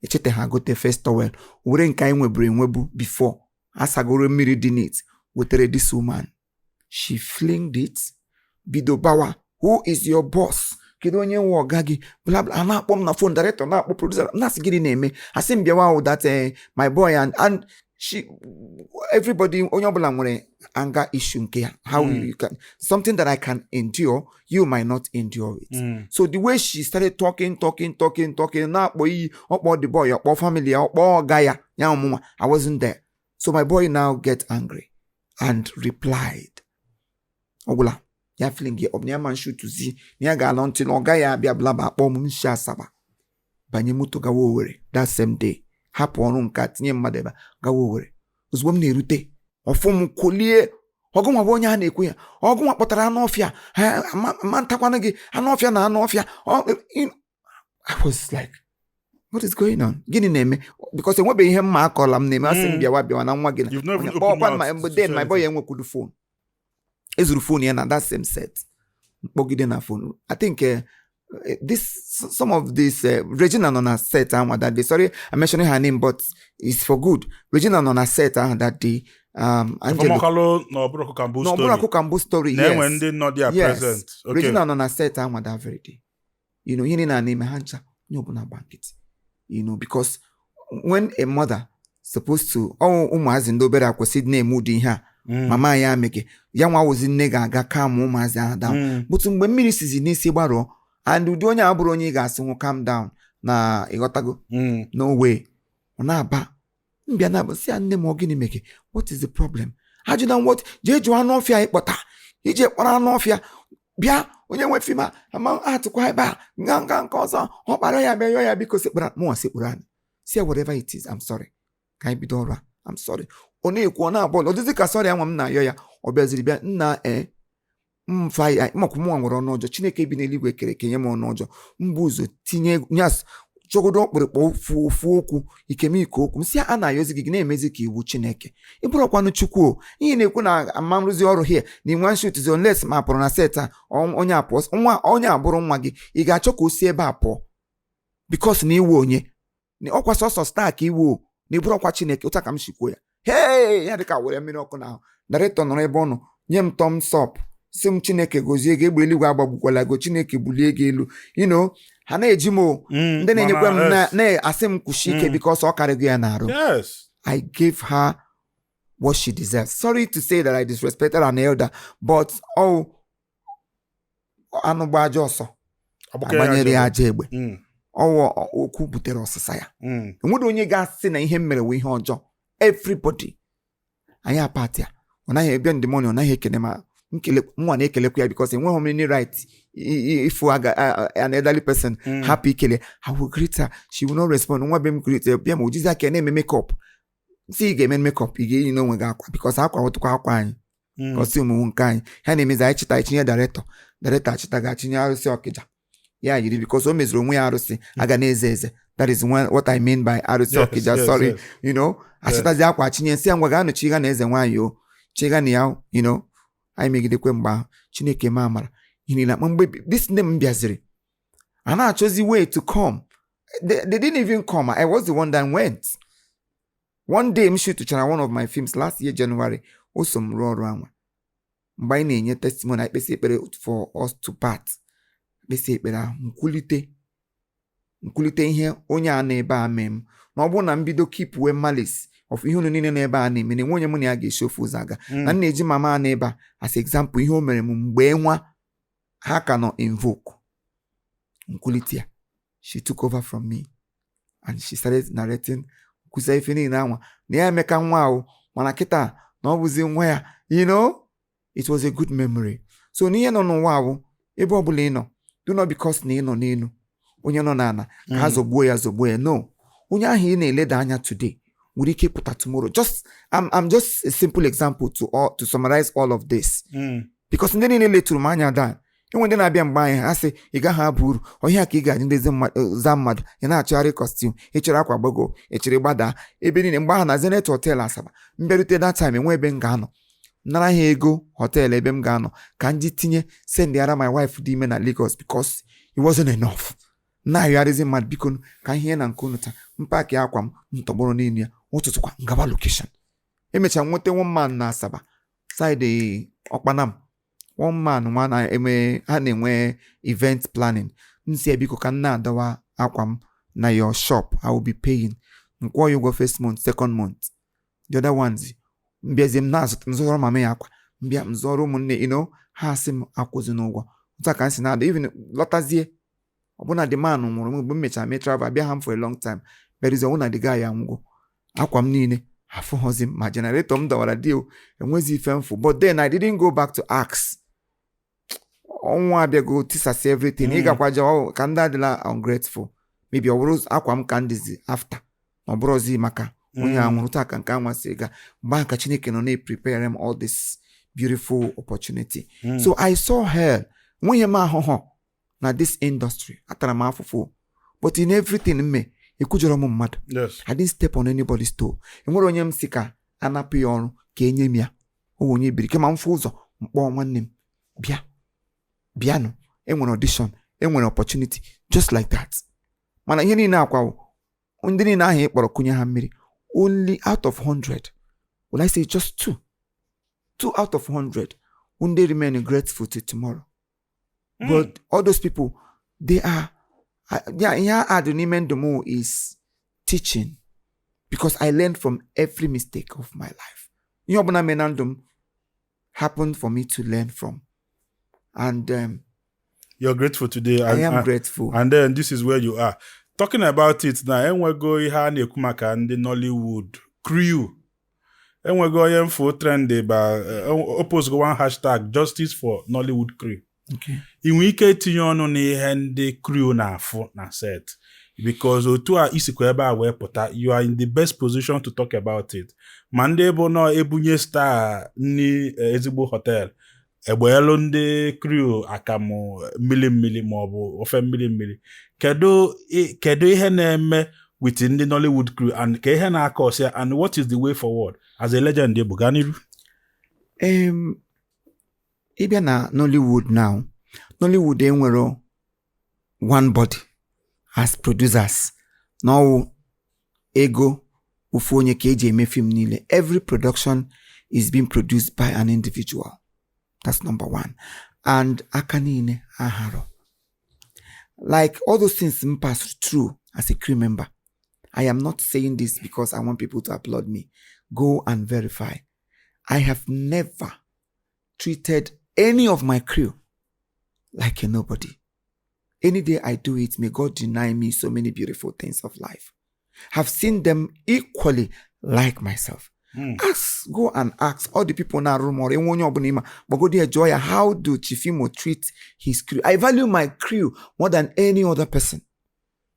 Echete ha gote first towel. Ure nka nwebu before. Asagoro mmiri din it. Wetere this woman. She flinged it. Bido bawa. Who is your boss? Kedu onye nwe ọga gị? Blah blah. Ana akpọ m na phone director, na akpọ producer. Na sigiri na-eme. Asị m bịawa that my boy and she everybody onye ọbụla nwere anger issue nke ya. How you can something that I can endure, you might not endure it. So the way she started talking, na akpọ iyi, ọkpọ the boy, ọkpọ family, ọkpọ ọga ya, ya ọmụma. I wasn't there. So my boy now get angry and replied. Ọbụla ya feeling ya obnya man shoot to zi, ya ga alonti na ọga ya bịa blaba akpọ m nshi Asaba. Banye moto gawa Owerri that same day. Hapụ ọrụ nka tinye mmadụ ebe gawa Owerri. Ozugbo m na-erute ọfụ m kolie ọgụnwa bụ onye a na-ekwu ya ọgụnwa kpọtara anụ ọfịa ma ntakwana gị anụ ọfịa na anụ ọfịa. I was like, what is going on? Gịnị na-eme? Because enwebe ihe mma akọla m na-eme asị m bịawa na nwa gị na then my boy enwekwudu phone. Ezuru phone ya na that same set mkpọgide na phone. I think some of this Regina on a set that day. Sorry, I'm mentioning her name, but it's for good. Regina on a set that day. Angelo no Broku Kambu story. Yes. When they not there present. Okay. Regina on a set that very day. Yini na name hancha nyobuna banket. Because when a mother supposed to umuazi ndobere akwesi name udi ha. Mama ya meke. Ya nwa ozi nne ga calm umuazi ahụ down. But mgbe mmiri sizi n'isi gbaro and ụdị onye abụrụ onye ga-asị nwu calm down na ịghọtago. No way. Ọ na-aba mbịa na si nne m ogini meke. What is the problem? Ajụna what je jụọ anụ ọfịa ịkpọta. Ije kpọrọ anụ ọfịa bịa onye nwe fima ama atụkwa ebe a nga nke ọzọ ọ kpara ya bịa ya biko sekpara mụ sekpuru anyị. Say whatever it is, I'm sorry. Ka anyị bido ọrụ a, I'm sorry. Ọ na-ekwu ọ na-abụ ọ dịzị ka sorry anwa m na-ayọ ya ọ bịaziri bịa nna mfa ya makwu mụ nwere ọnụ ọjọọ Chineke bi n'eluigwe kere kenye m ọnụ ọjọọ mbụ ụzọ tinye nyas chogodo ọkpụrụkpọ ofu okwu ikemike okwu m si a na-ayọzi gị na-emezi ka iwu Chineke ịbụrụkwanụ Chukwu ihe na-ekwu na ama nrụzi ọrụ here na inwe shoot unless ma pụrụ na set a onye apụọ nwa onye abụrụ nwa gị ị ga-achọ ka o si ebe a pụọ because na iwu onye na ọkwa sọsọ star ka iwu na ịbụrụkwa Chineke ụta ka m shikwuo ya ya dịka were mmiri ọkụ na director nọrọ ebe ọ nọ nye m thumbs up si m Chineke gozie gị egbe eluigwe agbagbukwala go Chineke bulie gị elu ha na-eji m ndị na-enyekwa m na-asị m kwụshi ike because ọ karịgo ya n'arụ. I gave her what she deserves. Sorry to say that I disrespected an elder, but anụ gba aja ọsọ agbanyere ya aja egbe okwu butere ọsịsa ya. Enwere onye ga-asị na ihe m mere wee ihe ọjọọ. Everybody anyị apati ya ọ naghị ebe ndịmọnị ọ naghị ekele ma nwa na-ekelekwa ya because enweghị m any right if an elderly person happy ikele I will greet her, she will not respond. Nwa be m greet bịa ma ojizi aka na-eme makeup si ị ga-eme makeup ị ga-eyi n'onwe gị akwa because akwa wụtụkwa akwa anyị kọstum nke anyị ha na-emezi anyị chịta ichinye director achịta ga-achinye arụsị Ọkịja ya yiri because o meziri onwe ya arụsị aga na-eze eze. That is what I mean by arụsị Ọkịja. Sorry, achịtazi akwa achinye nsị ya ngwa ga-anọchi ịga na eze nwaanyị o chiga na ya anyị megidekwe mgbe ahụ Chineke ma amara ihe niile. Mgbe this name m bịaziri a na-achọzi way to come. They didn't even come. I was the one that went. One day m shootụchara one of my films last year January oso m rụọ ọrụ anwa mgbe anyị na-enye testimony ekpesi ekpere for us to part. Ekpesi ekpere ahụ nkwulite ihe onye a na-ebe a mee m na ọ bụrụ na mbido keep we malice of ihe unu niile na-ebe a na-eme na enwe onye mụ na ya ga-esi ofu ụzọ aga na m na-eji mama a na-ebe a as example ihe o mere m mgbe nwa ha ka nọ invoke nkwulite ya. She took over from me and she started narrating kwusa ife niile anwa na ya emeka nwa ahụ mana kịta na ọ bụzi nwa ya. It was a good memory. So n'ihe nọ n'ụwa ahụ ebe ọ bụla ị nọ do not because na ị nọ n'elu onye nọ n'ala ka ha zọgbuo ya no. Onye ahụ ị na-eleda anya today nwere ike pụta tomorrow. I'm just a simple example to summarize all of this because ndị niile letụrụ m anya dan enwe ndị na-abịa mgbe anyị ha sị ị gaghị abụ uru ọhịa ka ị ga-adị ndezi za mmadụ ya na-achọgharị kọstum ịchọrọ akwa gbago echere gbadaa ebe niile. Mgbe ahụ na Zenith Hotel Asaba mbịarute that time enwe ebe m ga-anọ nara ha ego hotel ebe m ga-anọ ka ndị tinye sendịara my wife dị ime na Lagos because it wasn't enough. Na-ayọgharịzi mmadụ biko ka ihe na nke unu taa mpaki akwa m ntọgbọrọ n'elu ya ụtụtụ kwa ngaba location. Emecha nweta one man na Asaba side Ọkpanam one man nwa na-eme ha na-enwe event planning. Nsi biko ka nna adawa akwa m na your shop I will be paying nkwọ ya ụgwọ first month second month the other ones mbịazi m na-azụta nzọrọ mama ya akwa mbịa m zọrọ ụmụnne ha asị m akwụzi n'ụgwọ ụta ka nsi na-ada even lọtazie ọbụna the man nwụrụ mgbe m mechara mee travel abịa ha m for a long time berizi ọbụna the guy ya nwụgo akwa m niile afụghọzi m ma generator m dọwara deal enwezi ife mfu but then I didn't go back to ask. Ọnwa abịago tisasi everything ịgakwaja ka ndị adịla ungrateful maybe ọ bụrụ akwa m ka ndịzi after na ọ bụrụzi maka onye anwụrụ taa ka nke anwa si ga mgbe aka Chineke nọ na-prepare m all this beautiful opportunity. So I saw hell nwunye m ahụhụ na this industry atara m afụfụ but in everything me ekwujọrọ m mmadụ. I didn't step on anybody's toe. Enwere onye m si ka anapụ ya ọrụ ka enye m ya o onye biri kema mfụ ụzọ mkpọ nwanne m bịanụ enwere audition enwere opportunity just like that. Mana ihe niile akwa ndị niile ahụ ịkpọrọ kụnye ha mmiri only out of 100 will I say just 2 out of 100 when they remain grateful till tomorrow. But all those people they are here at the Nimendemo is teaching because I learned from every mistake of my life. Yobuna Menandum happened for me to learn from. And you're grateful today. I am grateful. And then this is where you are. Talking about it now, enwego ihe a na-ekwu maka ndị Nollywood crew. Enwego ihe mfo trend ba oppost go one hashtag justice for Nollywood crew. Okay. Inwe ike itinye ọnụ n'ihe ndị crew na-afụ na set because otu a isikwa ebe a wee pụta you are in the best position to talk about it. Ma ndị bụ nọ ebunye star ni ezigbo hotel egbeelu ndị crew akamụ mmili maọbụ ofe mmili kedu ihe na-eme with ndị Nollywood crew and ka ihe na-aka ọsịa and what is the way forward as a legend bụ ganiru? Ịbịa na Nollywood now, Nollywood enwero one body as producers. Now ego ufu onye ka eji eme film niile. Every production is being produced by an individual. That's number one. And akanine aharo. Like all those things pass through as a crew member. I am not saying this because I want people to applaud me. Go and verify. I have never treated any of my crew like a nobody. Any day I do it, may God deny me so many beautiful things of life. Have seen them equally like myself. Go and ask all the people in our room or but go there, Joya, how do Chifimo treat his crew? I value my crew more than any other person.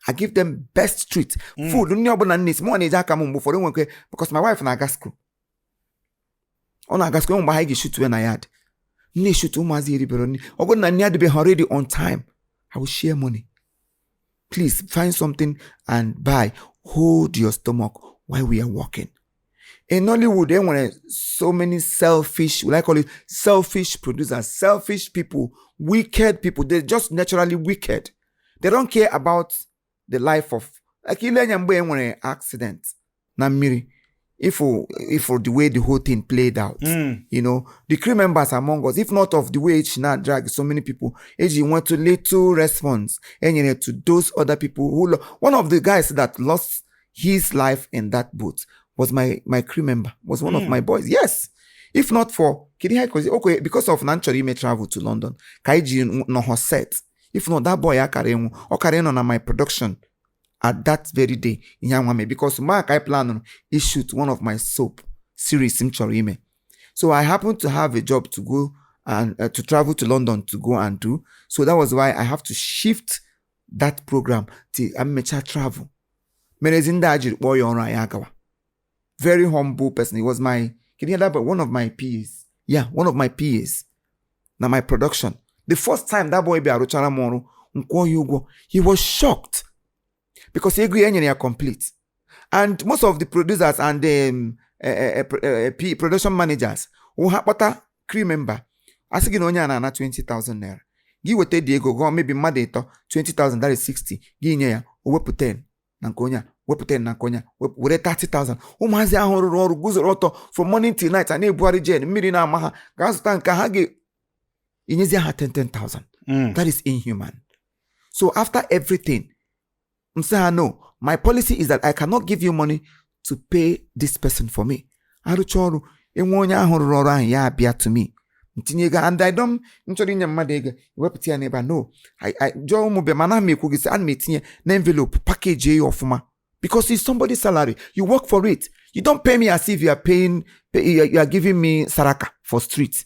I give them best treat. Food, because my wife na gasco. On agasco, I shoot when I had. Shoot already on time. I will share money. Please find something and buy. Hold your stomach while we are walking. In Nollywood, they want so many selfish, what I call it, selfish producers, selfish people, wicked people. They're just naturally wicked. They don't care about the life of, like, an accident. If the way the whole thing played out, the crew members among us, if not of the way it's not drag so many people, you want to little response and to those other people who one of the guys that lost his life in that boat was my crew member, was one of my boys. Yes. If not for okay, because of Nanchori may travel to London, Kaiji no her set. If not that boy carry on my production at that very day in Yamame, because Mark I plan to shoot one of my soap series in Chorime. So I happened to have a job to go and to travel to London to go and do. So that was why I have to shift that program to amateur travel. Very humble person. He was one of my PAs. Yeah, one of my PAs. Now my production. The first time that boy be Arochara Moro, he was shocked. Because he are complete. And most of the producers and the production managers who have crew member, I say na 20,000 naira. Give what Diego go maybe Madeto 20,000, that is 60. Give ya we put 10 nankonya, we put 10 nankonya, we 30,000. Mazi ahoro guzo roto from morning till night and ebuari jen miri na maha gas tanka hage inyezi ha 10,000. That is inhuman. So after everything, no, my policy is that I cannot give you money to pay this person for me. Aruchoru, ya bia to me. And I don't no. I envelope package of ma because it's somebody's salary. You work for it. You don't pay me as if you are you are giving me saraka for street.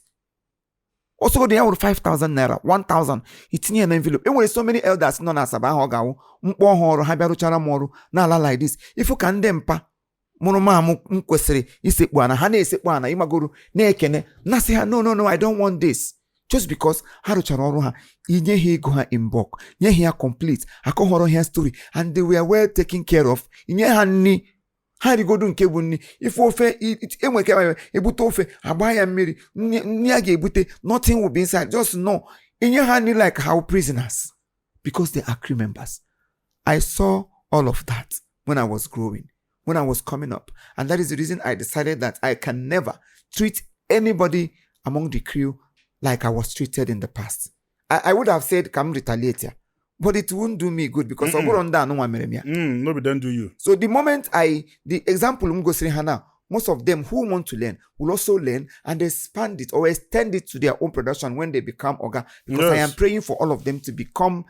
Also, they have 5,000 naira, 1,000. It's in an envelope. And when so many elders non as about na like this. If you can dempa, monoma mkwesere, isekwana, hane isekwana, imaguru, nekene, nasiha, no, I don't want this. Just because harucharoha, inye he go ha in bulk, nye here complete, akohoro here story, and they were well taken care of. Inye hani. How go do nke if ofe it ebuto ofe abaya mmiri niage ebute nothing will be inside. Just know in your hand like how prisoners, because they are crew members. I saw all of that when I was growing, when I was coming up, and that is the reason I decided that I can never treat anybody among the crew like I was treated in the past. I would have said come retaliate here. But it won't do me good because nobody don't do you. So the moment the example most of them who want to learn will also learn and expand it or extend it to their own production when they become Oga. Because I am praying for all of them to become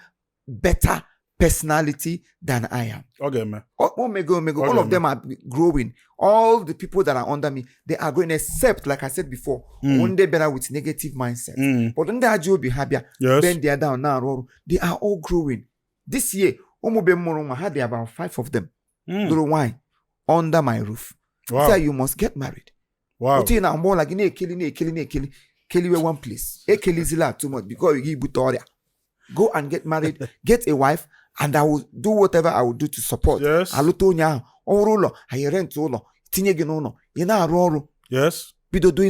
better personality than I am. Okay, man. All of them are growing. All the people that are under me, they are going, except, like I said before, one day better with negative mindset. But when they are be happier, then they are down now. They are all growing. This year, I had about 5 of them. Why? Under my roof. Wow. So you must get married. Wow. I'm more like killing one place. Too much because you give go and get married, get a wife, and I will do whatever I will do to support. Yes. Yes.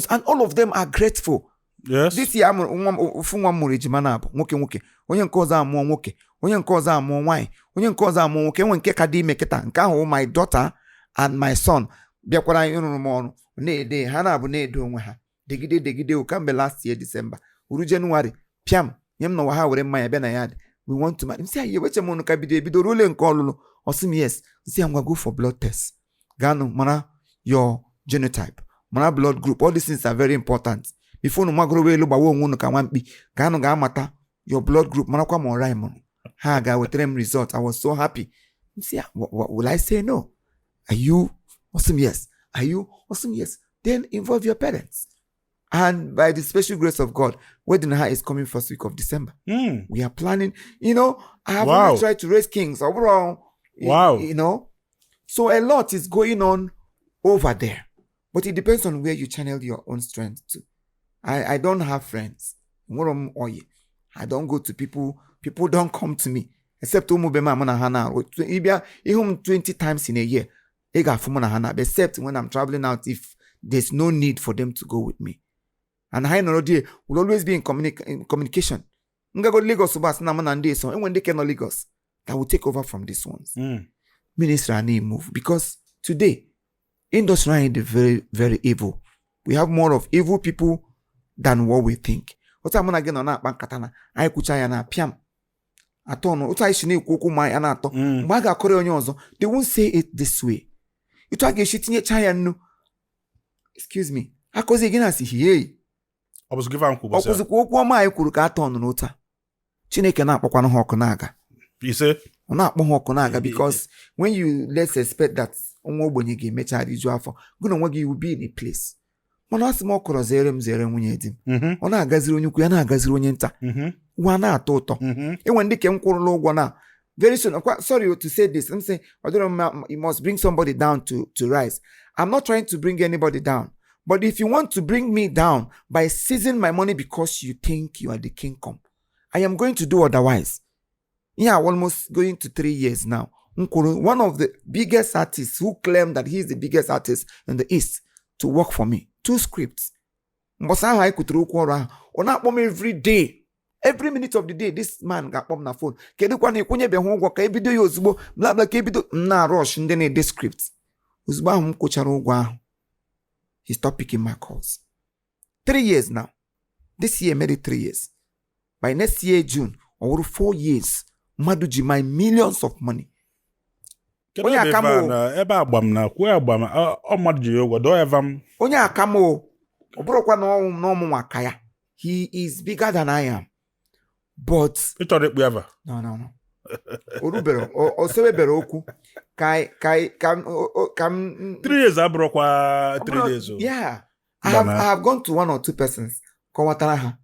And all of them are grateful. Yes. This year, my daughter and my son. degide kambe last year December uru January piam nyem no ha were mmanya be na yard we want to marry. Say ye weche mo no ka bido role nke olulu osim yes say I'm gonna go for blood test gano mana your genotype mana blood group, all these things are very important before no magoro we lo gbawo onwu no ka nwampi gano ga amata your blood group mana kwa mo right mo ha ga wetere result. I was so happy. Say what will I say no? Are you awesome? Yes. Are you awesome? Yes. Then involve your parents. And by the special grace of God, wedding is coming first week of December. We are planning, I have already tried to raise kings overall. Wow. So a lot is going on over there. But it depends on where you channel your own strength to. I don't have friends. I don't go to people. People don't come to me. Except hana 20 times in a year. Except when I'm traveling out, if there's no need for them to go with me. And I know they will always be in communication. Nga go Lagos bus na man and so and when they cannot Lagos, that will take over from these ones. Ministry and move because today industry is very, very evil. We have more of evil people than what we think. What I'm gonna get on that bank katana, I kuchaya na piam. Atono, uta ishini kuku mai anato. Mbaga kore onyozo. They won't say it this way. Uta ge shitinye chaya no. Excuse me. Akoze gina si hiye. Obuzukiva mkubasa. Okuzuku mai kuru ka atono n'uta. Chineke na akpokwa no hoku naga. You say? Na akpo hoku naga because when you let's expect that onwo ogbonye ge mecha riju afọ, guna nwa you will be in a place. Mana asimo okoro zere nwunye di. Ona agaziri onye ukwu ya na agaziri onye nta. Wana ato ụtọ. When they came na very soon. Sorry to say this. I'm saying I don't know, you must bring somebody down to rise. I'm not trying to bring anybody down. But if you want to bring me down by seizing my money because you think you are the kingdom, I am going to do otherwise. Yeah, almost going to 3 years now. One of the biggest artists who claimed that he is the biggest artist in the East to work for me. 2 scripts. Every day. Every minute of the day, this man got on the phone. Kedu kwa nekunye be hongwa ka ebido yo ozugbo bla bla ka ebido na rush ndị na this script. Ozugbo ahụ m kochara ụgwọ ahụ. He stopped picking my calls. 3 years now. This year made it 3 years. By next year June, over 4 years, mmadụ ji my millions of money. Onye akamo ebe agbam na kwe agbam ọ mmadụ ji ụgwọ do evam. Onye akamo oburokwa na ọmụ nwaka ya. He is bigger than I am. But no. Orubero osebebere okwu kai 3 years abrokwa 3 days. Yeah. I have gone to 1 or 2 persons kọwatara ha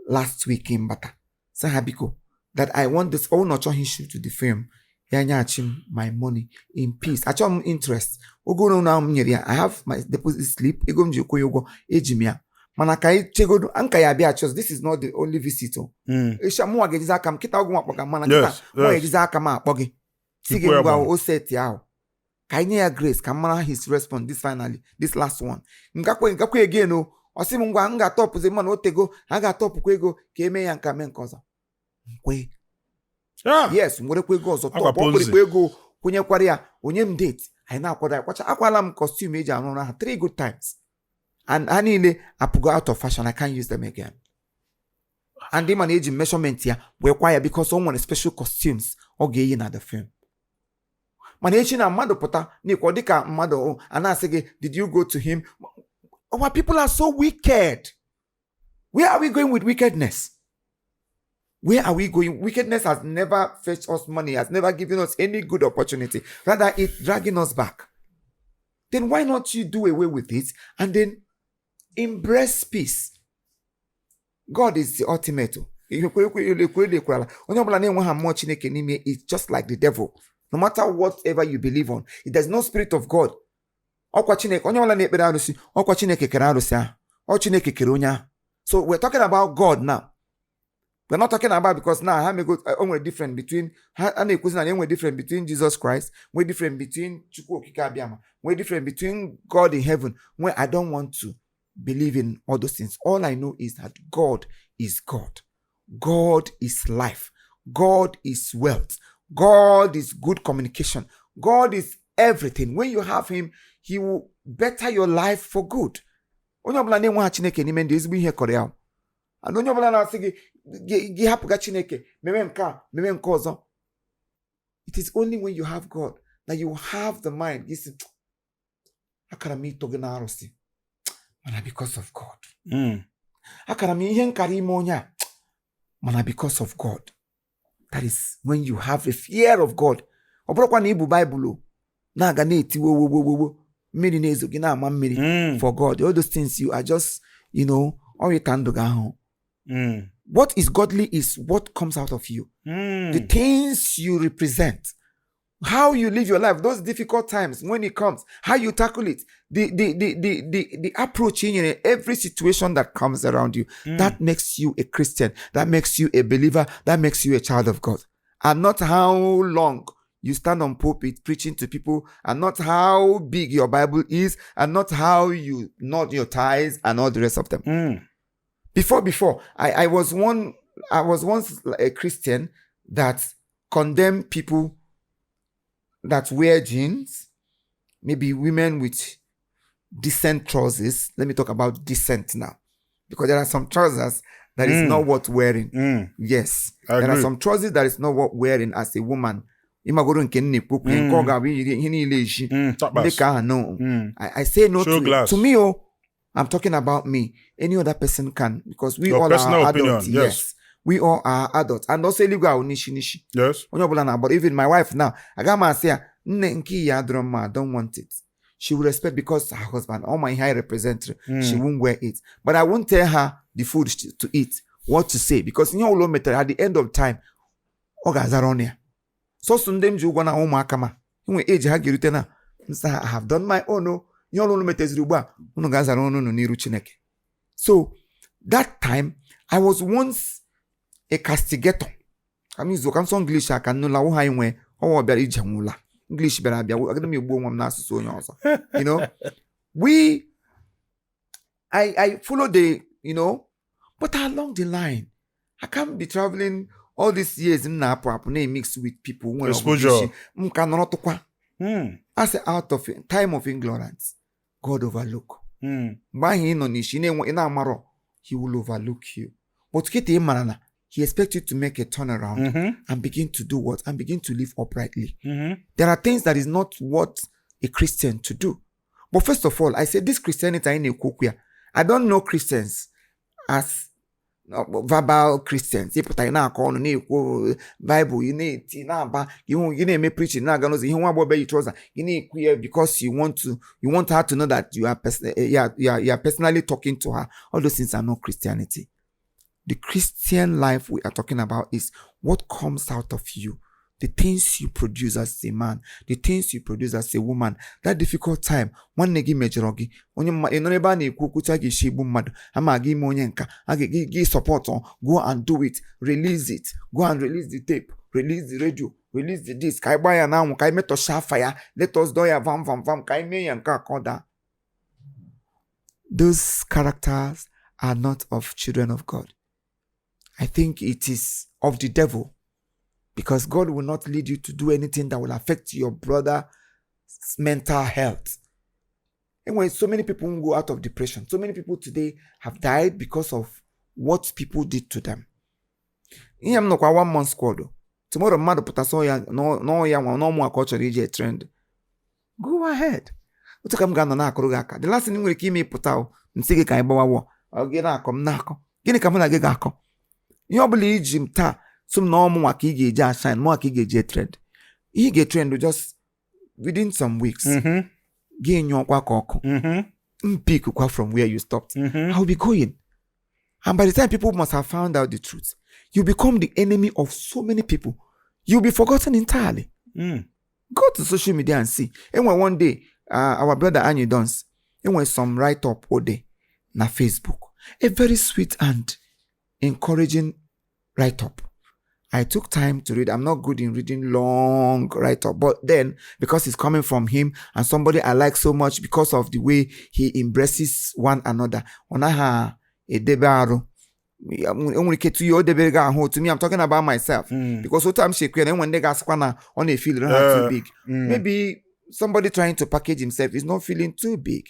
last week in Bata. Say ha biko that I want this all not he shoot to the film. Ya nyachim my money in peace. Achom interest. Ogo na nyere ya. I have my deposit slip. Ego mji okoyogo ejimia. Mana kai chegodo anka ya bia chos. This is not the only visitor. Esha mu agejiza aka m kita ogu akpoga mana kita mu agejiza aka ma akpogi. Sige ngwa o set ya. Kai nye ya grace ka mara his response this last one. Ngakwe again o. Osi mu ngwa nga top ze man otego aga top kwa ego ka eme ya nka me nkoza. Nkwe. Yes, nwere kwa ego ọzọ top okpere kwa ego kwenyekwara ya onye m date. Anyị na-akwada kwacha akwala m costume eji arụ ha 3 good times. And anile apugo out of fashion. I can't use them again. And they manage measurement here. We require because someone special costumes or gay in the film. Managing a mado pota ni kodika mado and I say, did you go to him? Our people are so wicked. Where are we going with wickedness? Where are we going? Wickedness has never fetched us money, has never given us any good opportunity. Rather, it's dragging us back. Then why not you do away with it and then embrace peace? God is the ultimate. It's just like the devil. No matter whatever you believe on, there's no spirit of God. So we're talking about God now. We're not talking about because now we're different between Jesus Christ. We're different between we're different between God in heaven. When I don't want to believe in all those things. All I know is that God is God. God is life. God is wealth. God is good communication. God is everything. When you have him, he will better your life for good. onye ọbụla na-enwe ha Chineke n'ime ndị ezigbo ihe kọrọ ya. And onye ọbụla na-asị gị hapụga Chineke mewe nke a mewe nke ọzọ. It is only when you have God that you have the mind. You see, akara m ito gị na arụsị mana because of God. Akara m ihe nkara ime onye a mana because of God. That is when you have a fear of God. Ọ bụrụkwa na ibu Bible na-aga na-eti wo mmiri na-ezo gị na-ama mmiri for God. All those things you are just, ọrịta ndụ gị ahụ. What is godly is what comes out of you. The things you represent. How you live your life, those difficult times when it comes, how you tackle it, the approach in every situation that comes around you, that makes you a Christian, that makes you a believer, that makes you a child of God. And not how long you stand on pulpit preaching to people, and not how big your Bible is, and not how you nod your ties and all the rest of them. Before, I was once a Christian that condemned people that wear jeans, maybe women with decent trousers. Let me talk about decent now, because there are some trousers that is not worth wearing. Yes, there are some trousers that is not worth wearing as a woman. I say no to me. I'm talking about me. Any other person can, because we all are adults. Yes. We all are adults. And also, yes. But even my wife now, I got my say, I don't want it. She will respect because her husband, all my high representative, she won't wear it. But I won't tell her the food to eat, what to say, because at the end of time, so Sundem Jugana Omakama, age I have done my own. So that time, I was once a castigator. I mean, so English I can no la highway or very jamula. English berabia. I follow the, but along the line, I can't be traveling all these years in Napa, mixed with people. Exposure. As out of time of ignorance, God overlook. He will overlook you. But He expects you to make a turnaround and begin to do what? And begin to live uprightly. There are things that is not what a Christian to do. But first of all, I say this Christianity I don't know Christians as verbal Christians. Bible, you preaching because you want her to know that you are personally talking to her. All those things are not Christianity. The Christian life we are talking about is what comes out of you. The things you produce as a man, the things you produce as a woman. That difficult time, one negi mejerogi, support on, go and do it, release it, go and release the tape, release the radio, release the disc. Kai buy now, kai meto fire, let us do ya vam, kai me yanka koda. Those characters are not of children of God. I think it is of the devil. Because God will not lead you to do anything that will affect your brother's mental health. Anyway, so many people will go out of depression. So many people today have died because of what people did to them. I'm not 1 month squad. Tomorrow, mother put us all no more culture trend. Go ahead. The last thing we me put out and say, I'll get a come nako. Guinea come on, a you believe Jim ta. Some normal waki get shine, more get trend. He get trend just within some weeks. Gain your kwako. Pick from where you stopped. How be going? And by the time people must have found out the truth, you become the enemy of so many people. You'll be forgotten entirely. Go to social media and see. And when one day, our brother Annie Dons, and when some write up all day na Facebook, a very sweet and encouraging write up. I took time to read. I'm not good in reading long write-up, but then because it's coming from him and somebody I like so much because of the way he embraces one another. To me, I'm talking about myself. Because sometimes when they got on a feel too big. Maybe somebody trying to package himself is not feeling too big.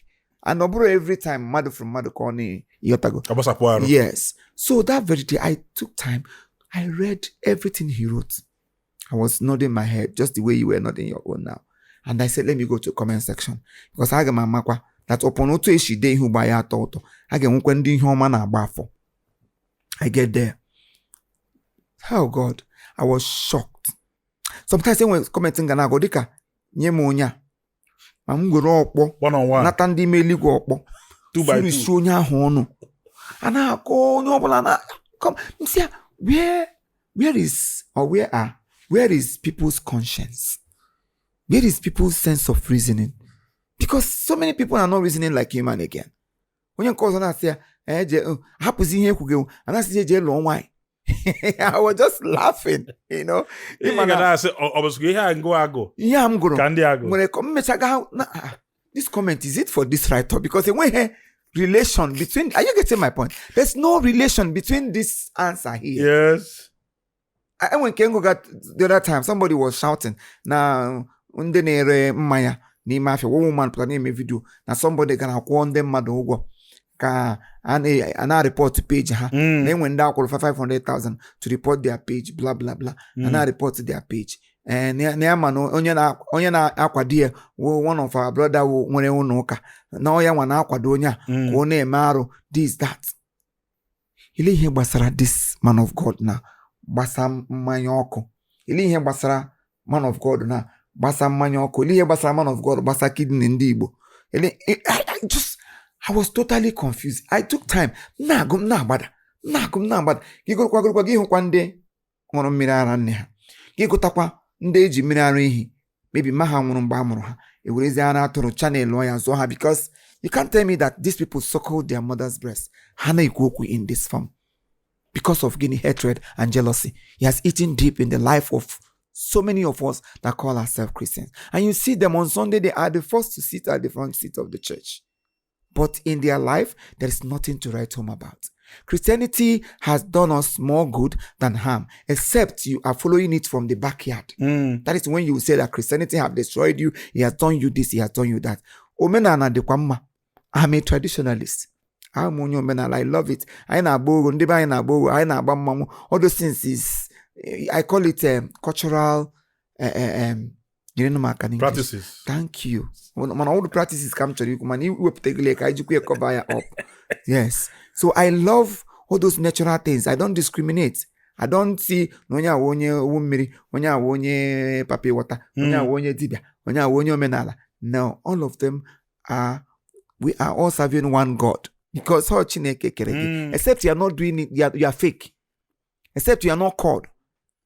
And obro every time madu from madu corny yotago. Abasapuaro. Yes. So that very day I took time. I read everything he wrote. I was nodding my head just the way you were nodding your own now. And I said, let me go to comment section. Because I get my makwa that upon oto ishi day who buy out auto. I get one home na bafo. I get there. Oh God, I was shocked. Sometimes when commenting gana go dika nye monya. Mamungoro okpo. 1-on-1. Nata ndi meli go okpo. 2x2. Suru nya hono. Ana ko nyobola na come. Msia where is people's conscience? Where is people's sense of reasoning? Because so many people are not reasoning like human again. When you call on say, happens in here, and I say, I was just laughing, you know. Yeah, I'm going. This comment, is it for this writer? Because when here, relation between, are you getting my point? There's no relation between this answer here. Yes. And when Kengo got the other time, somebody was shouting, now, undenere maya, ni mafia, woman, put a video, now somebody gonna warn them, Madogo. And I report to page then went down for 500,000 to report their page, blah blah blah. And I report to their page. And near man onyana aquadia one of our brother who unoka. Now ya wan aquadonia, one maro, this that. Ili he basara this man of God na basam manyoko. Ili he basara man of God na basam manyoko. Ili he basara man of God basa kidney ndibo. I was totally confused. I took time. Nagum na bada. Gigo kwa giho kwande ngono mirara nne ha. Gigo takwa nde eji mirara ihi. Maybe maha ngono mba amuru ha. Ewurezi ana atoro channel lawyer zo ha because you can't tell me that these people suckled their mother's breast. Hana ikuoku in this form. Because of guinea hatred and jealousy. He has eaten deep in the life of so many of us that call ourselves Christians. And you see them on Sunday, they are the first to sit at the front seat of the church. But in their life, there is nothing to write home about. Christianity has done us more good than harm, except you are following it from the backyard. That is when you say that Christianity have destroyed you, he has done you this, he has done you that. Omenana de kwamma. I'm a traditionalist. I'm on omenala. I love it. I na bogo, ndiba I na bogo, I na bamamu. All those things is, I call it cultural practices. Thank you. When all the practices come to you, up. Yes. So I love all those natural things. I don't discriminate. I don't see nonya wonye umiri, nonya wonye papi water, nonya wonye dibia, nonya wonye menala. No, all of them we are all serving one God. Because except you are not doing it, you are fake. Except you are not called.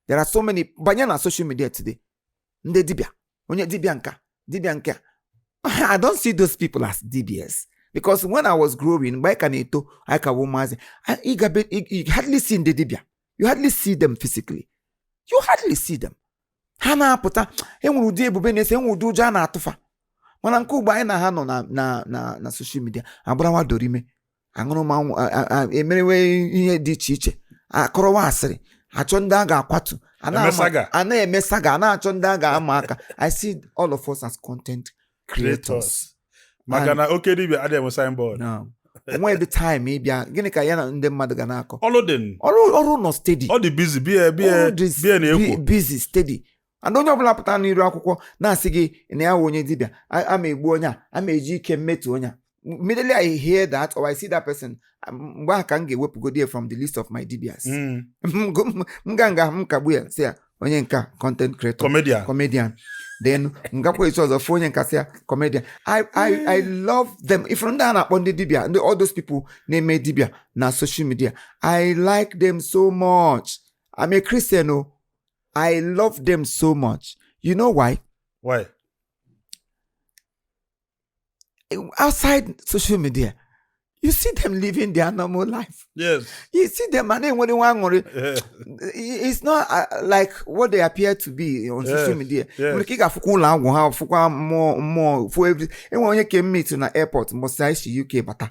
There are so many banyana social media today. Nde dibia, onye dibianka. I don't see those people as DBS. Because when I was growing, you hardly see the dibia. You hardly see them physically. You hardly see them. Hana pota, enwuru ebube na ese enwuru uja na atufa. Mana nke ugba na ha no na social media. Abrawa dorime. Angoro ma emerewe ihe dị iche iche. Akọrọwa asịrị. Achọ ndị a ga-akwatu. Ana emesaga. Ana achọ ndị a ga-ama aka. I see all of us as content creators. Magana dibia adem signboard. No. When the time maybe gini ka yana ndị mmadụ ga na-akọ. Ọrụ no steady. All the busy be busy steady. And onye ọbụla pụta n'iru akwụkwọ na-asị gị na ya onye dibia ama egbu onye a ma eji ike mmetụ onye. Immediately I hear that or I see that person, mgbe aka m ga-ewepụgo from the list of my DBS. Mganga mkagbu say onye nka content creator, comedian. Then ngakwa iso ọzọ onye nka say comedian. I love them. If from that upon the dibia, all those people name dibia na social media. I like them so much. I'm a Christian. Oh, I love them so much. You know why? Why? Outside social media, you see them living their normal life. Yes. You see them and then when they want it's not like what they appear to be on social media. When more for every and when you can meet in the airport, most UK bata.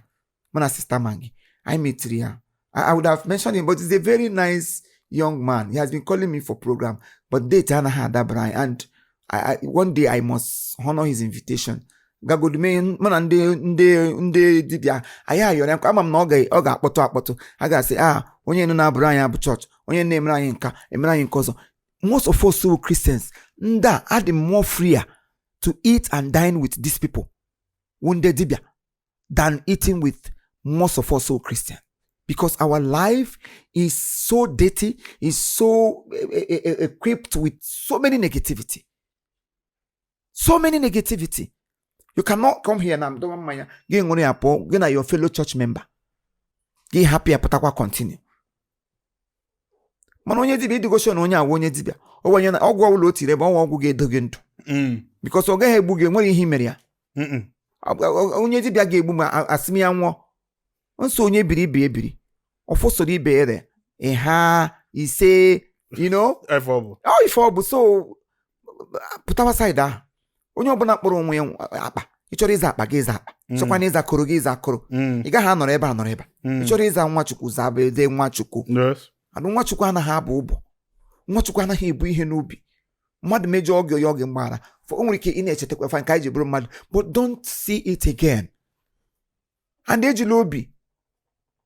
My sister Mangi. I meet here. I would have mentioned him, but he's a very nice young man. He has been calling me for program, but they had that Brian and I one day I must honor his invitation. gagodume mụ na ndị dibịa anyị ayọrọ ya ama m na ọ ga-akpọtụ a ga-asị onye nọ na-abụrụ anyị abụ chọọchị, onye na-emere anyị nka emere anyị nke ọzọ. Most of us so Christians ndị a adị more freer to eat and dine with these people ndị dibịa than eating with most of us so Christian, because our life is so dirty, is so equipped with so many negativity. You cannot come here na mdowa mmanya gị nwere ya pụọ gị na your fellow church member gị happy apụtakwa continue. Mana onye dibịa idigoshon onye awa onye dibịa onye na ọgwụ ọbụla o tiri ebe ọgwụ ga-edo gị ndụ because ọ gaghị egbu gị, nwere ihe mere ya. Onye dibịa ga-egbu ma asịm ya nwụọ. Nso onye biri ibe ebiri ọfụsoro ibe ere ha ise ife ọ bụ so pụtawa side ahụ. Onye ọbụla kpọrọ onwe ya akpa, ị chọrọ ịza akpa gị ịza akpa, chọkwa na ịza akụrụ gị ịza akụrụ. Ị gaghị anọrọ ebe ị chọrọ ịza Nwachukwu zaba ede Nwachukwu. Adụ Nwachukwu anaghị abụ ụbọ, Nwachukwu anaghị ebu ihe n'ubi. Mmadụ mejọ oge ya oge mgbara o nwere ike ị na-echetakwa fa nke anyị ji bụrụ mmadụ, but don't see it again. And ejila obi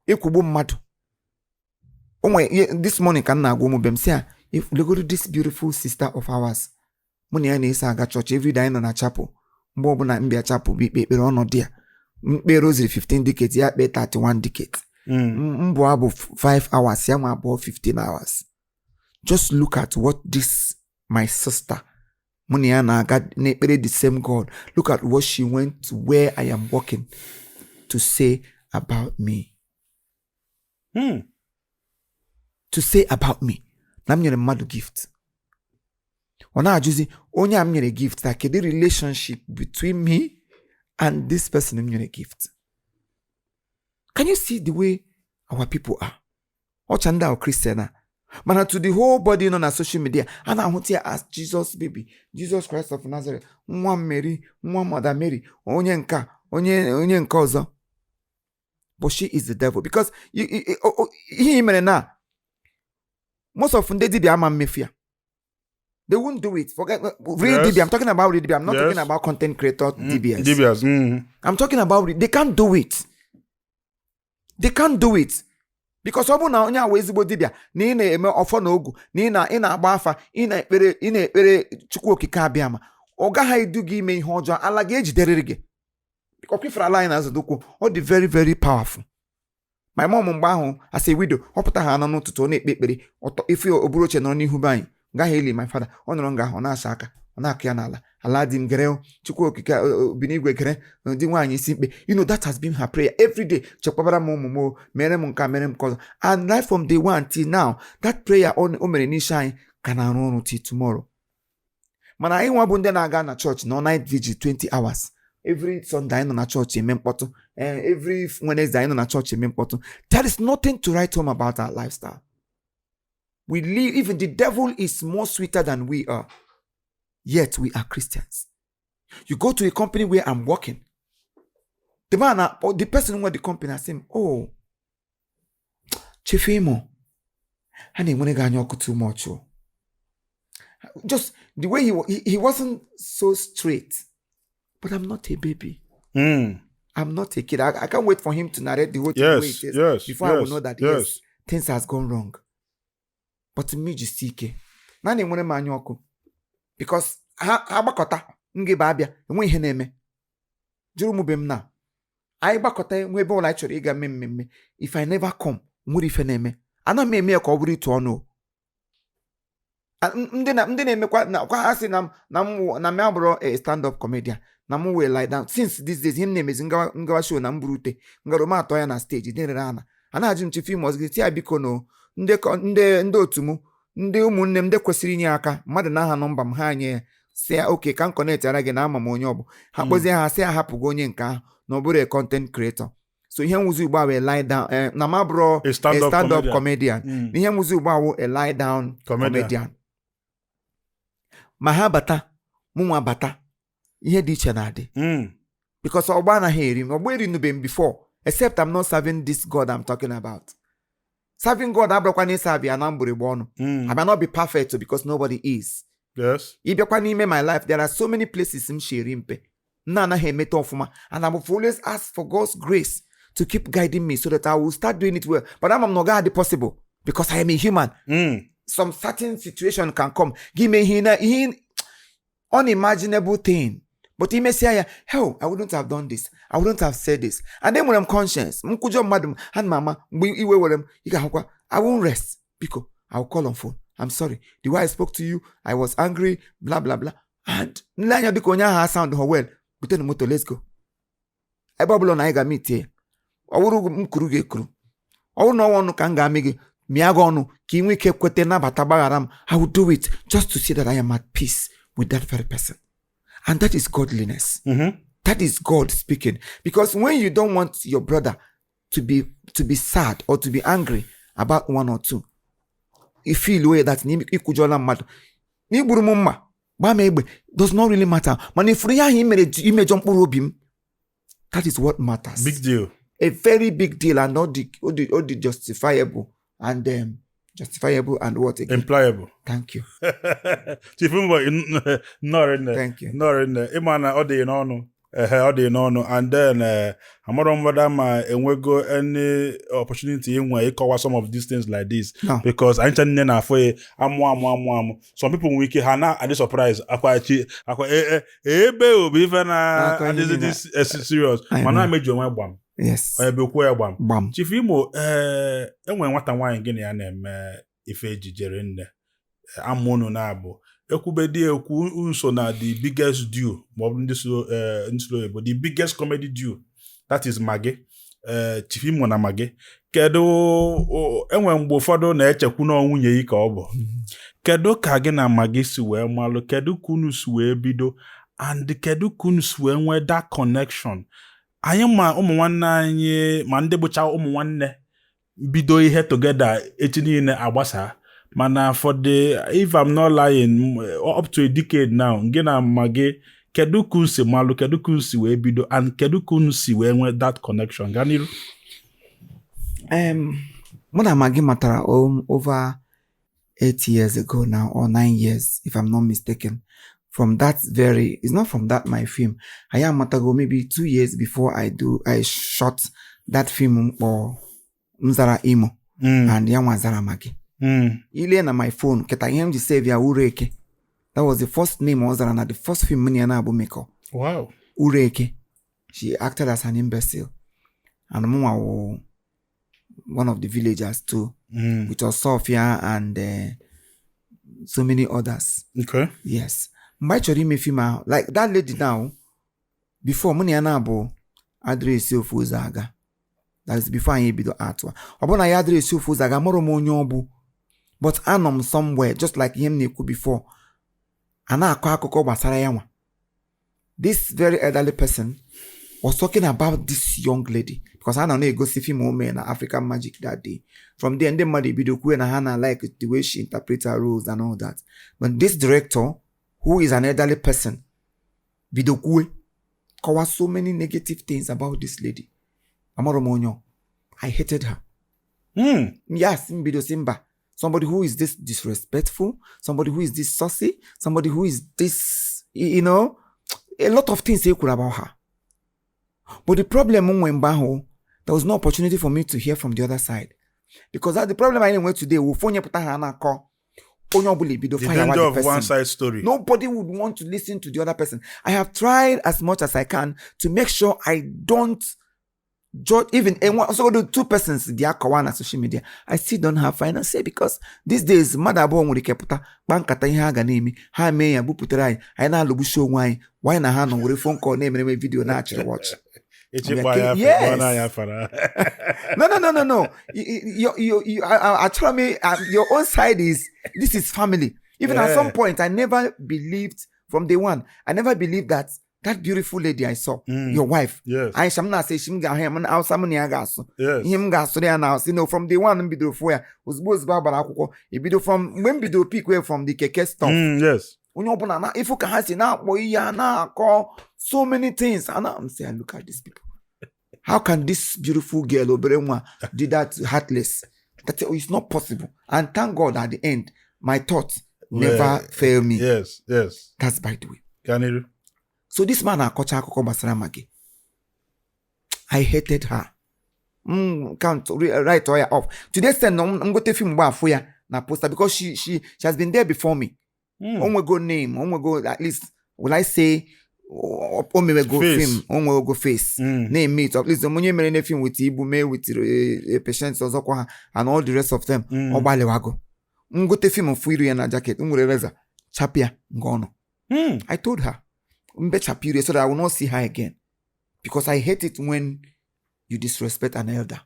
ekwugbo mmadụ. This morning ka m na-agwa ụmụ be m si if we go to this beautiful sister of ours, mụ na ya na-eso aga chọọchị every day anyị nọ na chapel. Mgbe ọbụla mbịa chapel bụ ikpe ekpere ọnọdụ ya mkpe roziri 15 decades ya kpe 31 decades. Mbụ abụ 5 hours ya nwa abụọ 15 hours. Just look at what this my sister mụ na ya na-aga na-ekpere the same God, look at what she went to where I am working to say about me. To say about me na m nyere mmadụ gift. Ọ na-ajụzi onye a m nyere gift na kedu relationship between me and this person m nyere gift. Can you see the way our people are? Ọcha ndị ahụ Christian a mana to the whole body nọ na social media a na-ahụta ya as Jesus baby, Jesus Christ of Nazareth, nwa Mary, nwa Mother Mary, onye nka onye nke ọzọ. But she is the devil because ihe mere na most of ndị dibịa ama mmefia. They won't do it. Forget real DBA. I'm talking about real DBA. I'm not talking about content creator DBS. DBS. I'm talking about they can't do it. They can't do it. Because ọ bụ na onye awa ezigbo dibịa na ị na-eme ọfọ na ogu na ị na-agba afa ị na-ekpere Chukwu okike abịa ma ọ gaghị edu gị ime ihe ọjọọ, ala gị ejiderịrị gị. Ọkifere ala anyị na-azụdokwu ọ dị very very powerful. My mom mgbe ahụ as a widow ọ pụta ha anọ n'ụtụtụ ọ na-ekpe ekpere ife oburu oche nọ n'ihu be anyị gaghị eli my father ọ nọrọ nga ahụ ọ na-asa aka ọ na-akụ ya n'ala ala dị m gere Chukwu okike binigwe gere dị nwaanyị isi mkpe. That has been her prayer every day. Chekwabara m ụmụ m mere m nka mere m kọzọ, and right from day one till now that prayer o mere n'isi anyị ka na-arụ ọrụ till tomorrow. Mana anyị nwa bụ ndị na-aga na church na night vigil 20 hours every Sunday anyị nọ na church eme mkpọtụ, every Wednesday anyị nọ na church eme mkpọtụ. There is nothing to write home about our lifestyle. We live, even the devil is more sweeter than we are. Yet we are Christians. You go to a company where I'm working. The man or the person who at the company, I say, oh, Chifimo, I didn't want to go too much. Just the way he wasn't so straight. But I'm not a baby. I'm not a kid. I can't wait for him to narrate the whole thing before I will know that yes, things has gone wrong. But me just ike. Na na-enwere m anya ọkụ. Because ha gbakọta ngebe abịa enwe ihe na-eme. Jụrụ m be m na. Anyị gbakọta enwe ebe ụlọ anyị chọrọ ịga mmemme. If I never come, nwere ife na-eme. Ana m eme ka ọ bụrụ itu ọnụ. Ndị na-emekwa na kwa ha sị na m abụrụ a stand-up comedian. Na m wee lie down. Since these days, ihe m na-emezi ngawa show na mburute. Ngaro m atọ ya na stage dị nrere ana. Ana ajụ m chief imo ọzọ ya biko no. Ndị otu m ndị ụmụnne m ndị kwesịrị inye aka mmadụ na aha nọmba m ha anye si oke ka m connect ara gị na ama m onye ọ bụ ha kpọzie ha si ahapụgo onye nke ahụ na ọ bụrụ a content creator. So ihe nwuzi ugbu a wee lie down na ma bụrụ a stand-up comedian. Ihe nwuzi ugbu a wụ a lie down comedian. Ma ha bata mụnwa bata ihe dị iche na-adị. Because ọgba anaghị eri m ọgba eri nube m before except I'm not serving this God I'm talking about. Serving God abụrụkwa na ịsa abịa na mgbụrịgba ọnụ. I may not be perfect because nobody is. Yes. Ịbịakwa n'ime my life there are so many places m shiri mpe. Nana he met ofuma. And I will always ask for God's grace to keep guiding me so that I will start doing it well. But I'm not God possible because I am a human. Some certain situation can come. Give me unimaginable thing. But he may say, hell, I wouldn't have done this. I wouldn't have said this. And then when I'm conscious, madam and mama, I won't rest because I'll call on phone. I'm sorry. The way I spoke to you, I was angry, blah, blah, blah. And sound well. Let's go. I Babylon I got meet here. I would kuru. I would no one can gamig. Miagonu, Kimi kept quetena batabagaram. I would do it just to see that I am at peace with that very person. And that is godliness. That is God speaking. Because when you don't want your brother to be sad or to be angry about one or two, you feel way that does not really matter. That is what matters. Big deal. A very big deal, and all the justifiable and justifiable and what again? Employable. Thank you. Chief not in there. Thank you. Not in there. Imana ode no. And then I'm not whether my go any opportunity in where you cover some of these things like this. No. Because I ain't na for some people wiki hana at the surprise. This is serious. Man, I made you my bam. Yes. Bam. Chief Imo enwe nwata nwanyi gini ya na ife ejijere nne amono na abo ekwubedi ekwu nso na the biggest due but the biggest comedy due, that is Mage. Chief Imo na Mage kedu enwe mgbe ụfọdụ na-echekwu na nwunye yi ka ọ bụ kedu ka gị na Mage si wee malụ kedu kunu si wee bido and kedu kunu si wee nwee that connection anyị ma ụmụ nwanne anyị ma ndị bụcha ụmụ nwanne bido ihe together echi niile agbasa mana for the if I'm not lying up to a decade now gị na Mage kedu kun si malụ kedu kun si wee bido and kedu kun si wee nwee that connection ganiru mụ na Mage matara over 8 years ago now or 9 years if I'm not mistaken. From that it's not from that my film. I am matago maybe 2 years before I shot that film or Mzara Imo and Yama Zara Mage. Ile na my phone, keta him the savior Ureke. That was the first name of Zara na the first film many na abu meko. Wow. Ureke. She acted as an imbecile. And Muma was one of the villagers too. With Sophia and so many others. Okay. Yes. Mbachori me fima like that lady now before money anabo address of Uzaga. That is before I be the artwa. Upon I address of Uzaga moro monyobu. But anom somewhere just like him neku before. Ana akoko basara yawa. This very elderly person was talking about this young lady because I don't know go see film in African Magic that day. From there and then madi video na Hana like the way she interprets her roles and all that. But this director who is an elderly person, Bidokwe, cover so many negative things about this lady. Amoromonyo. I hated her. Yes, Bido Simba. Somebody who is this disrespectful, somebody who is this saucy, somebody who is this, a lot of things they could about her. But the problem there was no opportunity for me to hear from the other side. Because that's the problem I went today. The danger of one side story. Nobody would want to listen to the other person. I have tried as much as I can to make sure I don't judge even also the two persons they are on social media. I still don't have final say because these days mother born with the keputa bankata ihe ga name ha me ya buputere anyị anyị na-alụgbu show nwanyị why na ha no were phone call na emere video na actually watch. Yes. No. You actually me your own side is this is family. Even at some point, I never believed from day one. I never believed that beautiful lady I saw, your wife. Yes. I shall not say she got him out some Yes. him gas there now. From day one, bido where was Barbara. Bido from when bido peak way from the keke stuff. Yes. If you can have now, boy, call so many things. And I'm saying, look at these people. How can this beautiful girl Oberemwa do that heartless? That it's not possible. And thank God at the end, my thoughts never fail me. Yes. That's by the way. Can you? So this man akọcha akụkọ gbasara Maggie. I hated her. Can't write her off. To the extent I'm going to film for ya na poster because she has been there before me. Onwe go name, onwe go at least will I say onwe go film, onwe go face. Name it at least the money mere film with Ibu me with patients ozokwa and all the rest of them. Obale wago. Ngote film for you na jacket. Reza chapia ngono. I told her mbe chapire so that I will not see her again because I hate it when you disrespect an elder.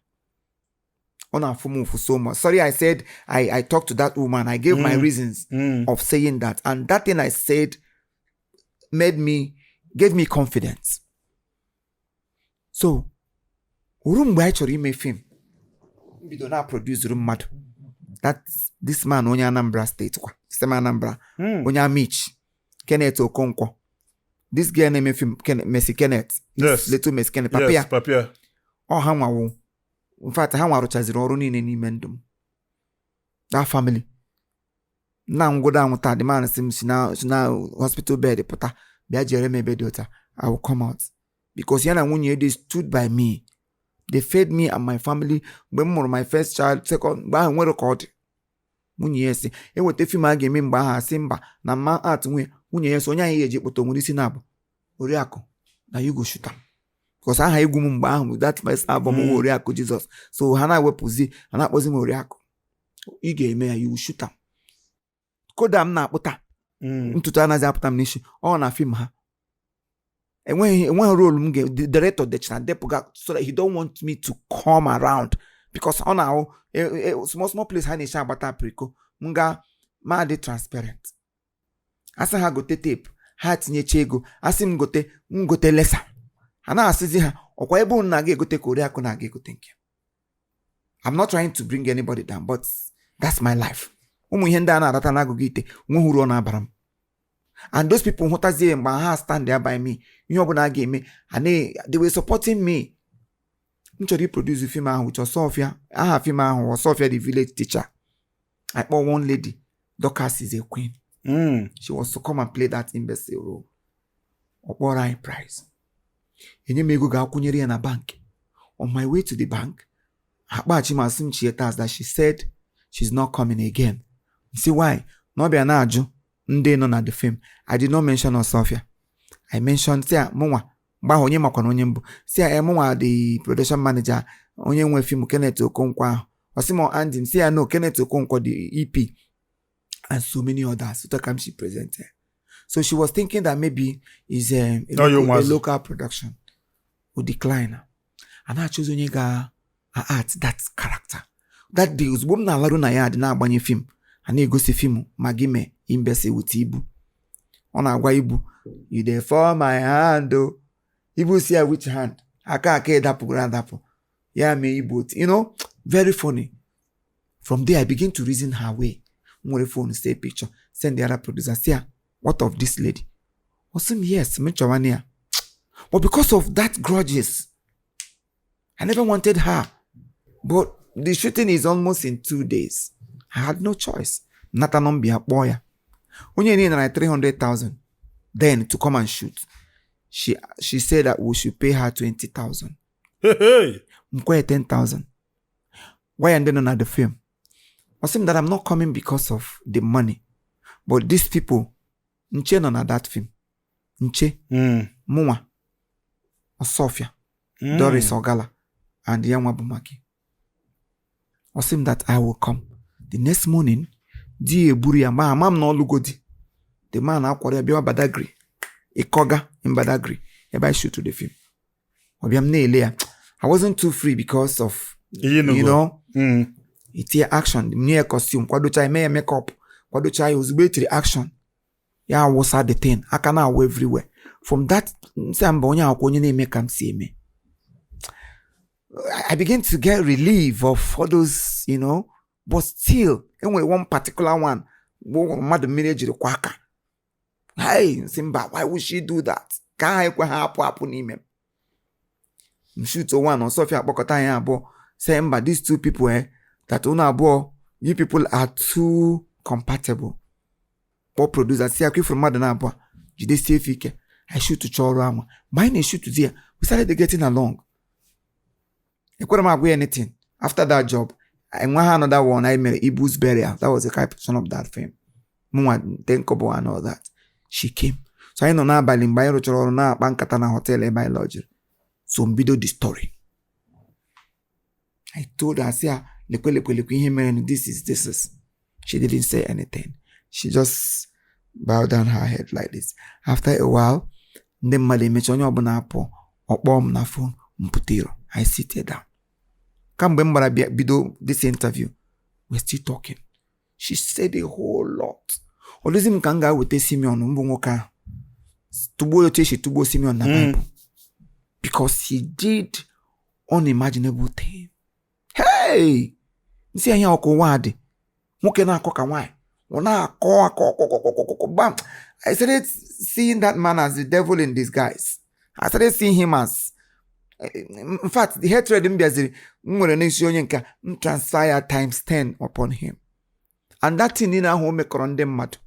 For so much. Sorry, I said I talked to that woman. I gave my reasons of saying that. And that thing I said gave me confidence. So, room where actually made film. We do not produce room mad. That's this man on Anambra State. This man Anambra. On Mitch. Kenneth Okonkwo. This girl named film Messi Kenneth. Yes. Little Messi Kenneth. Papia. Yes, Papia. Oh, how in fact, ha nwaruchaziri ọrụ niile n'ime ndụ m. That family. Na m go down with the man si na hospital bed pụta bịa jere m ebe dị ụta. I will come out. Because ya na nwunye they stood by me. They fed me and my family. Mgbe m mụrụ my first child, second, mgbe ahụ nwere ka ọ dị. Nwunye ya si, eweta film a ga-eme mgbe ahụ asị mba na mma at nwunye ya si onye anyị eji kpọta nwere isi na-abụ Oriakụ na you go shoot am. Because aha egwu m mgbe ahụ that first album Oriakụ Jesus. So ha na-ewepụzi ha na-akpọzi m Oriakụ. Ị ga-eme ya you shoot am. Koda m na-akpụta. Ntutu anaghị apụta m n'isi. Ọ na film ha. Enweghị role m the director dechina depụga so that he don't want me to come around because ọ na small place ha na-eche agbata apriko m ga ma dị transparent. Asị ha gote tape ha tinyecha ego asị m gote lesa. Ha na-asịzi ha ọkwa ebe unu na-aga egote ka Oriakụ na-aga egote nke. I'm not trying to bring anybody down but that's my life. Ụmụ ihe ndị a na-arata n'agụgụ ite nwe uru ọ na-abara m. And those people hụtazie mgbe ha stand there by me ihe ọbụla a ga-eme they were supporting me. M chọrọ iproduce film ahụ with Osofia. Aha film ahụ Osofia the village teacher. I kpọ one lady Dorcas is a queen. She was to come and play that imbecile role. Ọkpọrọ anyị prize. Enye m ego ga-akwụnyere ya na bank. On my way to the bank, akpaghachi m asị m chietas that she said she's not coming again. See why? No bịa na-ajụ ndị nọ na the film. I did not mention Osofia. I mentioned si a mụnwa mgbe ahụ onye makwana onye mbụ. Si a mụnwa the production manager onye nwe film Kenneth Okonkwo ahụ. Ọsị m Andy m si ya no Kenneth Okonkwo the EP and so many others. So that she presented. So she was thinking that maybe is a local production would decline. And I chose onye ga art that character. That day was na alaru na ya dị na-agbanye film. And he goes to film Magime Imbese with Ibu. Ọ na-agwa Ibu, you dey for my hand o. Ibu si ya which hand? Aka edapụgoro adapụ. Ya mee Ibu. You know, very funny. From there I begin to reason her way. Nwere phone say picture. Send the other producer. Say, what of this lady? Awesome, yes, Mechawania. But because of that grudges, I never wanted her. But the shooting is almost in 2 days. I had no choice. Natanombi boy. When you need like 300,000, then to come and shoot, she said that we should pay her 20,000. Hey. 10,000. Why and then on the film? Awesome that I'm not coming because of the money, but these people. Nche nọ na that film. Nche, Mụnwa, Osofia, Doris Ogala, and Yanwa Bumaki. Osim that I will come. The next morning, di eburu ya ma amam na olugodi. The man akwara bịa Badagry. Ikoga in Badagry. Ebe I shoot to the film. Obiam na ele ya. I wasn't too free because of you know. It's action. Nye costume, kwadocha ime makeup, kwadocha ozugbo etiri action. Yeah, was at the thing. I can now everywhere. From that, I begin to get relief of all those, you know, but still, anyway, one particular one, mother manage the quacker. Hey, Simba, why would she do that? Shoot one on Sophia Bokotaya abo. Simba, these two people, that una abo, you people are too compatible. Or producer, see, I from Madana abo. You dey say fike. I shoot to chọrọ ama. Mine shoot to there. We started getting along. I couldn't agree anything. After that job, I went another one. I made Ibu's burial. That was the caption of that film. Mwa Tenkobo and all that. She came. So I know now by Limbayo Choro na Bankatana Hotel by lodger. So mbido the story. I told her, say, this is. She didn't say anything. She just bowed down her head like this. After a while, then Mali Mechonyo Bonapo or bomb na phone mputiro. I sit her down. Come remember bido this interview. We're still talking. She said a whole lot. Olizim kanga wete Simeon mbungoka. Tubo yote she tubo Simeon na Bible. Because he did unimaginable thing. Hey! Nsi anya oko wade. Nwoke na akoka nwai. Ona ako bam. I started seeing that man as the devil in disguise. I started seeing him as in fact, the hatred in Biaziri transpire times 10 upon him. And that thing in our home make them mad.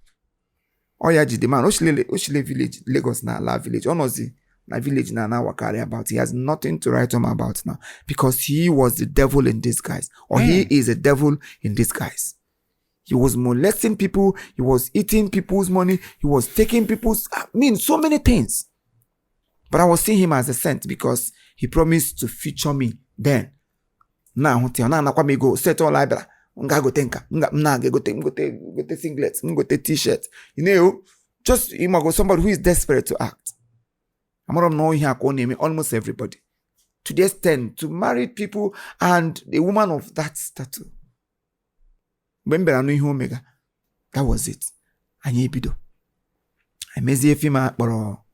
Oh yeah, the man, Oshile village, Lagos na La village. Onozi na village na wakari about. He has nothing to write home about now. Because he was the devil in disguise. Or he is a devil in disguise. He was molesting people. He was eating people's money. He was taking people's, so many things. But I was seeing him as a saint because he promised to feature me then. Now, na go set all library. Nga go tenka. Nga go singlets. Go t-shirt. Just somebody who is desperate to act. I'm not knowing here almost everybody. To the extent to married people and a woman of that stature. That was it. Anye bido. I mezi efima akporo.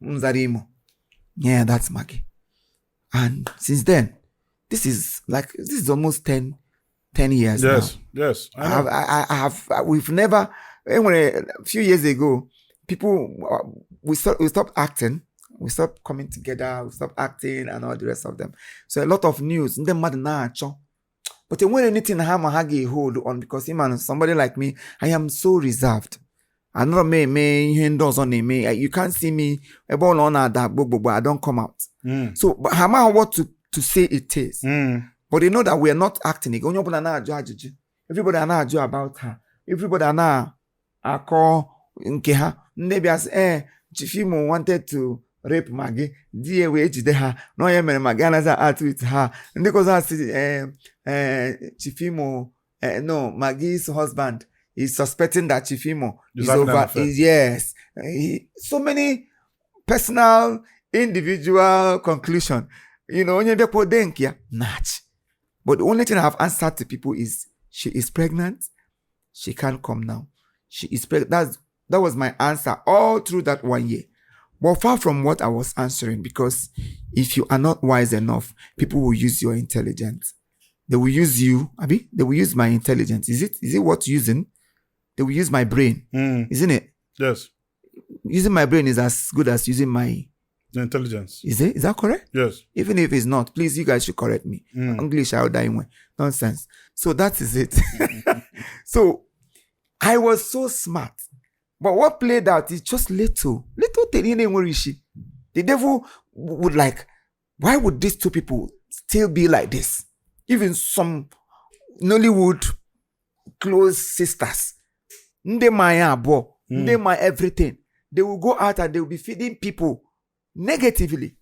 Mzarimo. Yeah, that's Maggie. And since then, this is almost 10 years now. Yes. We've never, a few years ago, we stopped acting. We stopped coming together. We stopped acting and all the rest of them. So a lot of news. But when anything I hold on because him and somebody like me, I am so reserved. I know you can't see me. I don't come out. So, but what to say it is. But they know that we are not acting. Everybody know about her. Everybody know call Nkeha. Maybe as Chifimo wanted to rape Maggie. Dear way her. No, I am Maggie as I act with her. And because I see Chifimo, no, Maggie's husband is suspecting that Chifimo is over. Yes. So many personal, individual conclusion. Onye bepo denkia, natch. But the only thing I have answered to people is she is pregnant. She can't come now. She is pregnant. That was my answer all through that 1 year. But far from what I was answering, because if you are not wise enough, people will use your intelligence. They will use you, Abi. They will use my intelligence. Is it what using? They will use my brain, isn't it? Yes. Using my brain is as good as using my intelligence. Is that correct? Yes. Even if it's not, please, you guys should correct me. English, I'll die in nonsense. So that is it. So I was so smart. But what played out is just little thing. The devil would why would these two people still be like this? Even some Nollywood close sisters, they my everything. They will go out and they will be feeding people negatively.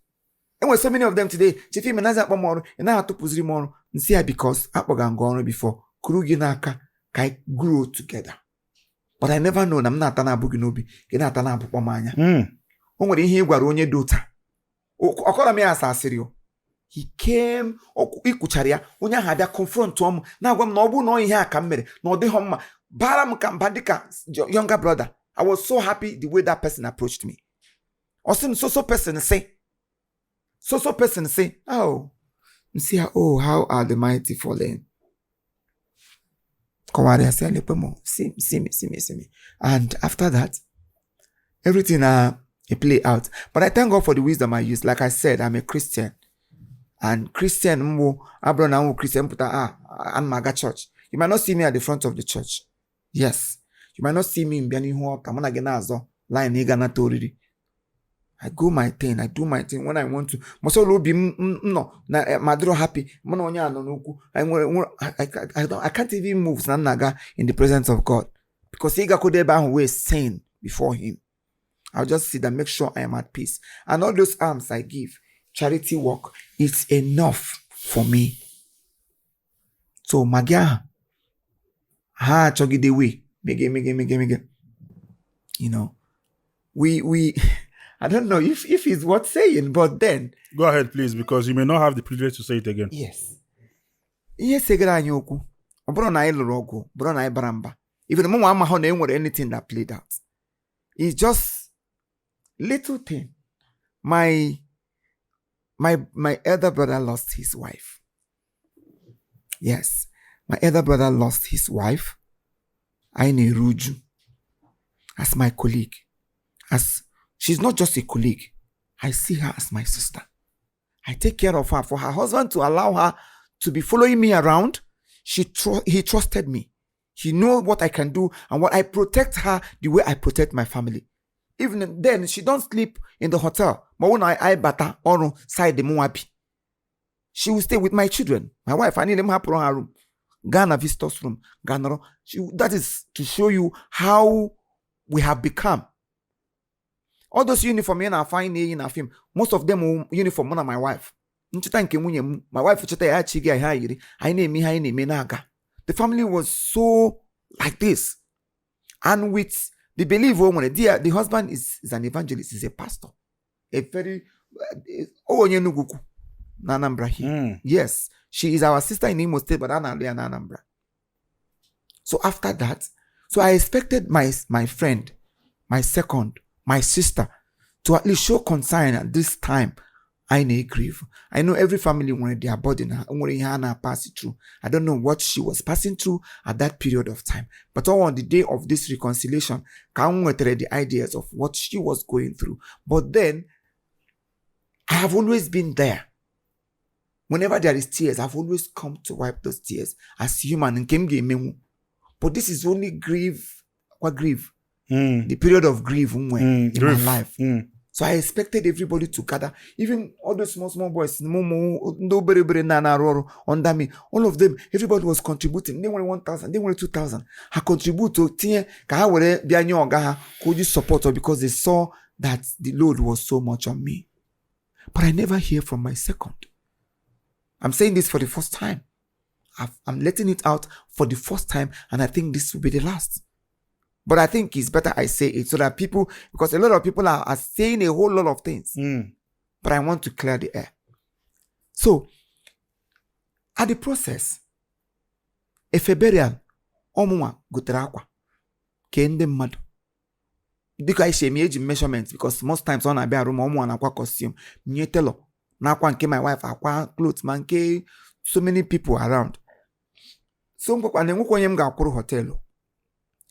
And when so many of them today, Chifi menaza pomoro, and I have to puzri more, and see because Apogangono before Kuruginaka kai grew together. But I never known I'm not an abuginobi, Genatana Pomania. When he guaronye dota. Okola me as Asirio. He came, Ikucharia, Unya had a confront to him. Now, when Nobu no here come, no de home, Baram Kambadika, younger brother. I was so happy the way that person approached me. Or some so person say, oh, see how are the mighty fallen. See me. And after that, everything it play out. But I thank God for the wisdom I use. Like I said, I'm a Christian. And Christian, Christian, and Maga church. You might not see me at the front of the church. Yes. You might not see me in Biani Huo, Kamana Genazo, line igana toriri. I go my thing, I do my thing when I want to. Mosolo be no na madro happy. Mono onya no nuku. I can't even move naga in the presence of God because he got way sane before him. I'll just sit and make sure I am at peace. And all those alms I give, charity work, it's enough for me. So magia ha chogi the way mege. You know, we I don't know if it's worth saying, but then go ahead, please, because you may not have the privilege to say it again. Yes. Yes, anyoku. Obro na ilorogo, bro na baramba. Even the mama how na enwere anything that played out. It's just little thing. My elder brother lost his wife. Yes. My elder brother lost his wife. Aine Ruju. As my colleague. As she's not just a colleague. I see her as my sister. I take care of her. For her husband to allow her to be following me around, he trusted me. He knows what I can do and what I protect her the way I protect my family. Even then, she don't sleep in the hotel. But when I bata or side the Moabi, she will stay with my children. My wife, I need them happen on her room. Ghana visitors room. Ghana. That is to show you how we have become. All those uniform in our fine in our film, most of them uniform one of my wife. My wife I name me naga. The family was so like this. And with the belief the husband is an evangelist, is a pastor. A very Nanambra here. Yes, she is our sister in Imo State, but Nanambra. So after that, so I expected my friend, my second, my sister, to at least show concern at this time. I know grief. I know every family wanted their burden, pass it through. I don't know what she was passing through at that period of time. But on the day of this reconciliation, the ideas of what she was going through. But then, I have always been there. Whenever there is tears, I've always come to wipe those tears as human. But this is only grief. What grief? The period of grief in my life. So I expected everybody to gather, even all those small boys, under me, all of them, everybody was contributing. They wanted 1,000, they wanted 2,000. I contribute to could you support her because they saw that the load was so much on me. But I never hear from my second. I'm saying this for the first time. I'm letting it out for the first time, and I think this will be the last. But I think it's better I say it so that people, because a lot of people are saying a whole lot of things. But I want to clear the air. So, at the process, if a burial, omwa guterakwa, kende mad. Because I share age measurements, because most times on a bear room, omwa na kwa costume, nyetelo, na kwa nke my wife, akwa clothes, manke, so many people around. So, kwa nenguko nyem ga kuru hotelo.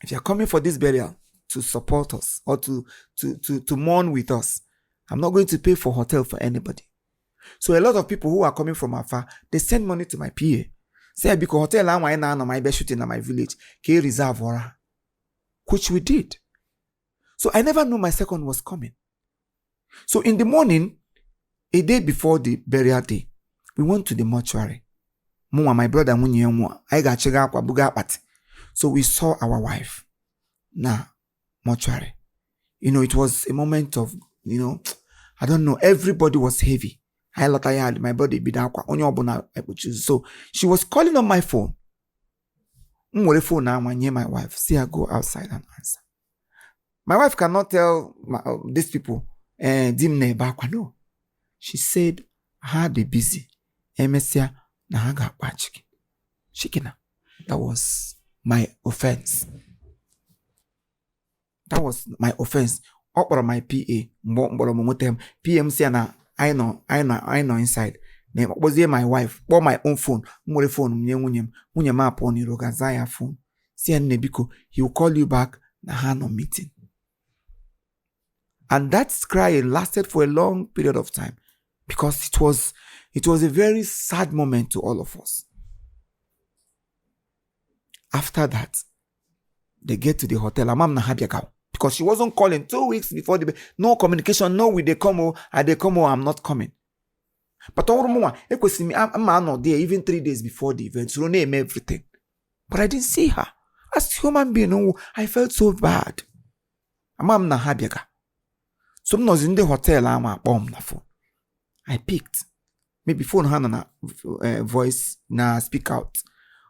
If you're coming for this burial to support us or to mourn with us, I'm not going to pay for hotel for anybody. So a lot of people who are coming from afar, they send money to my PA. Say, because hotel I'm on my best shooting in my village, can reserve for, which we did. So I never knew my second was coming. So in the morning, a day before the burial day, we went to the mortuary. My brother, I got chega kwa buga pati. So we saw our wife. Mortuary. It was a moment of, I don't know, everybody was heavy. My body be down. So she was calling on my phone. Phone now, my wife. See her go outside and answer. My wife cannot tell these people, no. She said, "Ha de busy. Emesia na haga pachiki. Shikina." That was my offense. That was my offense. Opera my PA. PM say na I know inside. Was here my wife. Bought my own phone. More phone. Munye ma poni rogazaya phone. See nebiko. He will call you back. Na hano meeting. And that cry lasted for a long period of time because it was a very sad moment to all of us. After that, they get to the hotel. Amam na habiakao. because she wasn't calling 2 weeks before no communication, no, they come oh, they come oh, I'm not coming. But all more, I'm there even 3 days before the event, so name everything. But I didn't see her. As a human being, I felt so bad. I'm na habiaga. So I was in the hotel, I'm a bomb na phone. I picked. Maybe phone hand na voice na speak out.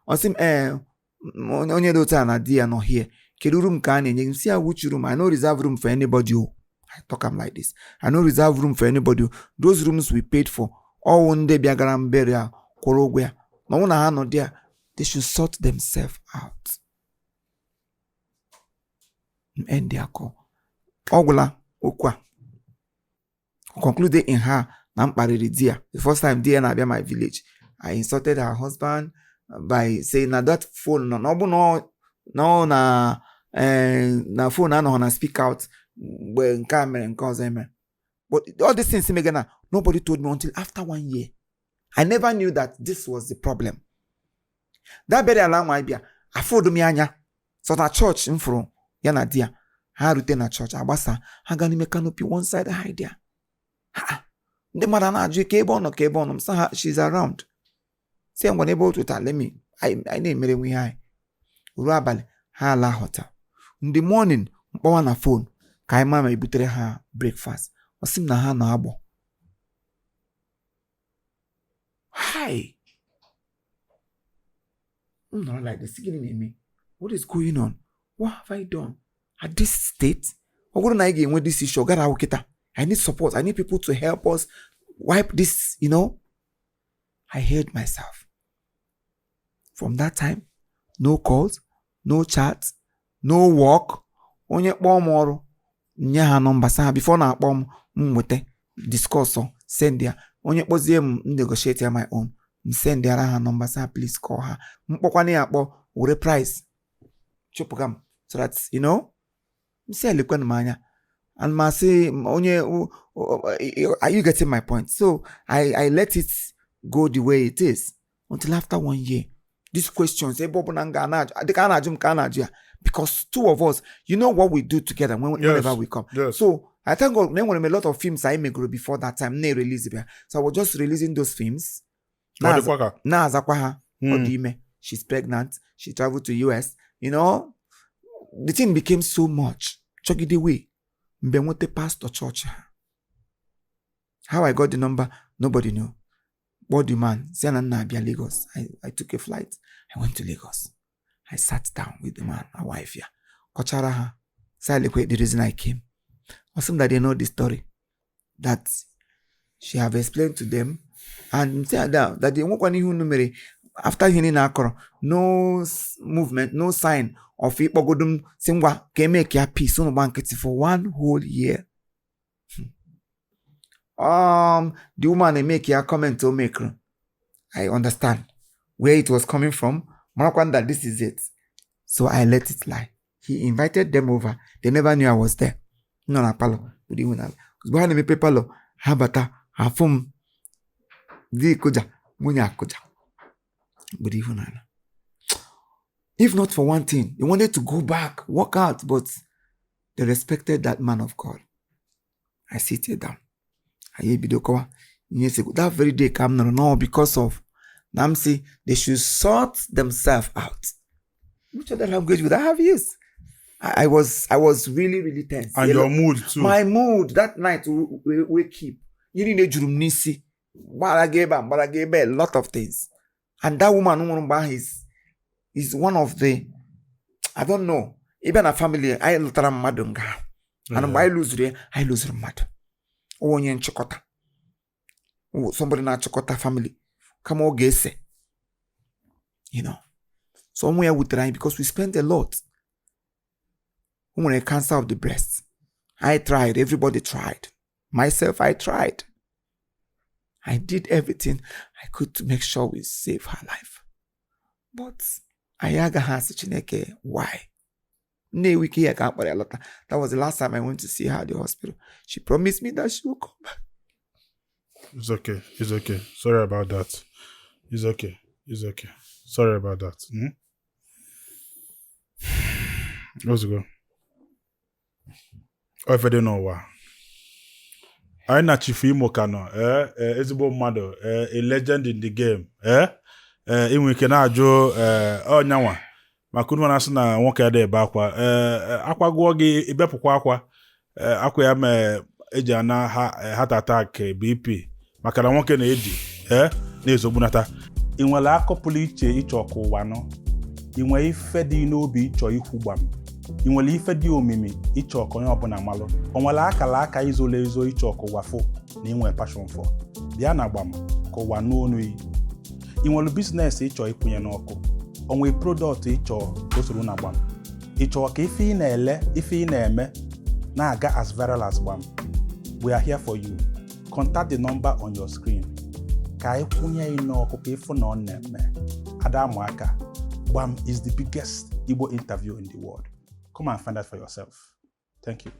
I said, onye do time na dia no here. Kedu room ka na you see which room? I no reserve room for anybody. I talk am like this. I no reserve room for anybody. Those rooms we paid for. All one day biagaram burial korogwe. No one ha no there. They should sort themselves out. End their call. Ogula okwa. Concluded in her. The first time dear na my village, I insulted her husband by saying na that phone na phone na speak out when camera and cause them. But all these things nobody told me until after 1 year. I never knew that this was the problem. That very alarm might be a food me anya. So na church in front yana dear. Ha rute na church abasa ha gani me canopy one side hide there. The mother na ju kebon she's around. Say I'm able to tell me. I name me we high. Urabal ha la hotel. In the morning, mpo na phone. Kai mama ibutere her breakfast. Osim na ha na abo. Hi. Not like the singing in me. What is going on? What have I done? At this state? What would I get with this issue? I need support. I need people to help us wipe this, I hate myself. From that time, no calls, no chats, no walk. Onye kpọmọrụ nye ha nọmba sa before na akpọm mwete discuss send ya. Onye kpọzie negotiate my own. Send ya ha nọmba sa please call her. Mkpọkwane ya akpọ were price. Chopugam so that say lekwen manya. And ma say, are you getting my point? So I let it go the way it is until after 1 year. These questions, because two of us, you know what we do together whenever we come. Yes. So I thank God, when a lot of films I make before that time, they release it. So I was just releasing those films. She's pregnant. She traveled to US. The thing became so much. Chuck it away. Mbenwote pastor church. How I got the number, nobody knew. What the man, Sianana Lagos. I took a flight. I went to Lagos. I sat down with the man, my wife here. Kocharaha. Say the reason I came. Awesome that they know the story. That she have explained to them. And say that they won't numeri. After hearing Akoro, no movement, no sign of it. Pogodum Singwa can make your peace on banquet for 1 whole year. The woman make your comment to make. I understand where it was coming from. That this is it. So I let it lie. He invited them over. They never knew I was there. No, na palo. Good evening. Behind me, pepalo. Habata. Hafum. Di kuja. Munya kuja. Good evening. If not for one thing, they wanted to go back, walk out, but they respected that man of God. I sit down. That very day come no because of Namsi, they should sort themselves out. Which other language would I have used? I was really, really tense. And your mood too. My mood that night we keep. You need a jurumnisi. Barageba, a lot of things. And that woman is one of the, I don't know, even a family, I lutara madunga. And I lose mad. Oh, in Chokota. Oh, somebody in a Chokota family. Come on, guess. Somewhere we try because we spent a lot. When a cancer of the breast, I tried. Everybody tried. Myself, I tried. I did everything I could to make sure we save her life. But Ayaga has Chineke. Why? That was the last time I went to see her at the hospital. She promised me that she will come back. It's okay. It's okay. Sorry about that. It's okay. It's okay. Sorry about that. Let's go. Ofede n'ụwa. Anyị na Chief Imo ka nọ, ezigbo mmadụ, a legend in the game. Inwe ike na-ajụ ọnyanwa maka unu na-asị na nwoke ya dị ebe akwa. Akwa gụọ gị ibepụkwa akwa. Akwa ya mee eji ana heart attack BP maka na nwoke na-edi na-ezogbunata. Ị nwere akọ pụrụ iche ịchọ ka ụwa nọ. Ị nwere ife dị n'obi ịchọ ikwu gbam. Ị nwere ife dị omimi ịchọ ka onye ọbụla malụ. O nwere akala aka izolo ezo ịchọ ka ụwa fụ na inwe passion for. Bịa na Gbam ka ụwa n'onu yi. Ị nwere business ịchọ ịkwụnye n'ọkụ. O nwere product ịchọ ka o soro na Gbam. Ịchọ ka ife ị na-ele, ife ị na-eme na-aga as viral as Gbam. We are here for you. Contact the number on your screen. Ka ịkwụnye n'ọkụ ka ịfụ na ọ na-eme. Ada Amaka. Gbam is the biggest Igbo interview in the world. Come and find out for yourself. Thank you.